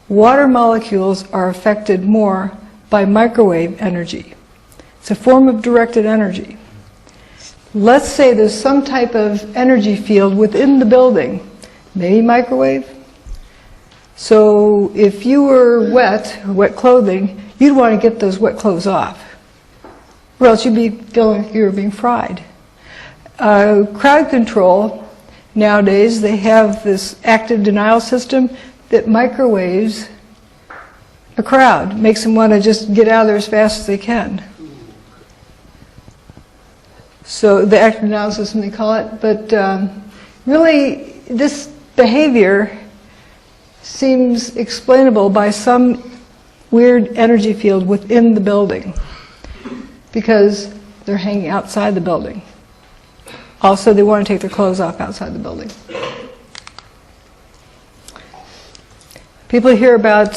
Water molecules are affected more by microwave energy. It's a form of directed energy. Let's say there's some type of energy field within the building, maybe microwave. So if you were wet, or wet clothing, you'd want to get those wet clothes off, or else you'd be feeling like you were being fried. Crowd control, nowadays they have this active denial system that microwaves a crowd, makes them want to just get out of there as fast as they can. So the active denial system, they call it. But really, this behavior seems explainable by some weird energy field within the building, because they're hanging outside the building. Also, they want to take their clothes off outside the building. People hear about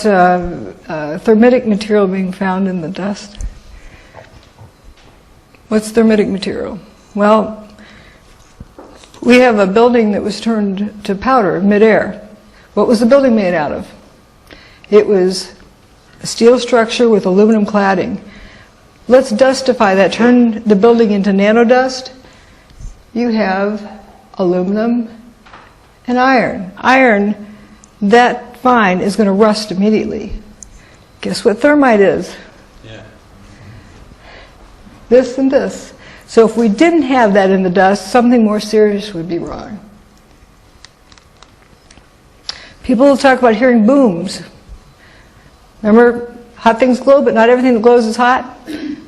thermitic material being found in the dust. What's thermitic material? Well, we have a building that was turned to powder midair. What was the building made out of? It was a steel structure with aluminum cladding. Let's dustify that, turn the building into nanodust. You have aluminum and iron. Iron, that fine, is going to rust immediately. Guess what thermite is? Yeah. This and this. So if we didn't have that in the dust, something more serious would be wrong. People will talk about hearing booms. Remember, hot things glow, but not everything that glows is hot?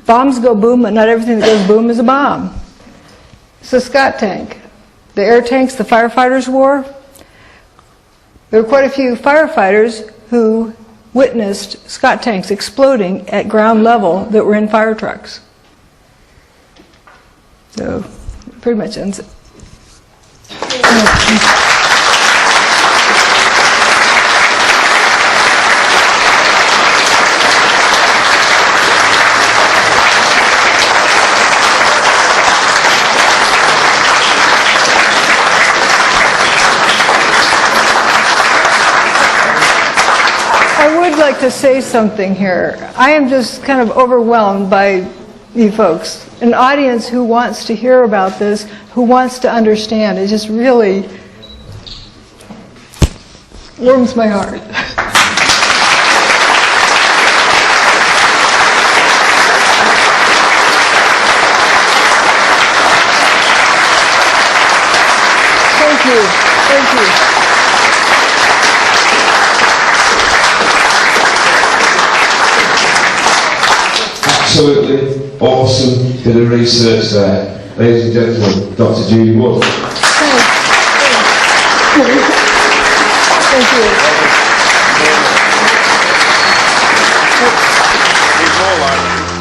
Bombs go boom, but not everything that goes boom is a bomb. It's a Scott tank. The air tanks the firefighters wore, there were quite a few firefighters who witnessed Scott tanks exploding at ground level that were in fire trucks. So, pretty much ends it. Like to say something here. I am just kind of overwhelmed by you folks. An audience who wants to hear about this, who wants to understand. It just really warms my heart. Thank you. Thank you. Absolutely awesome bit of research there. Ladies and gentlemen, Dr. Judy Wood. Thank you. Need more, Lauren.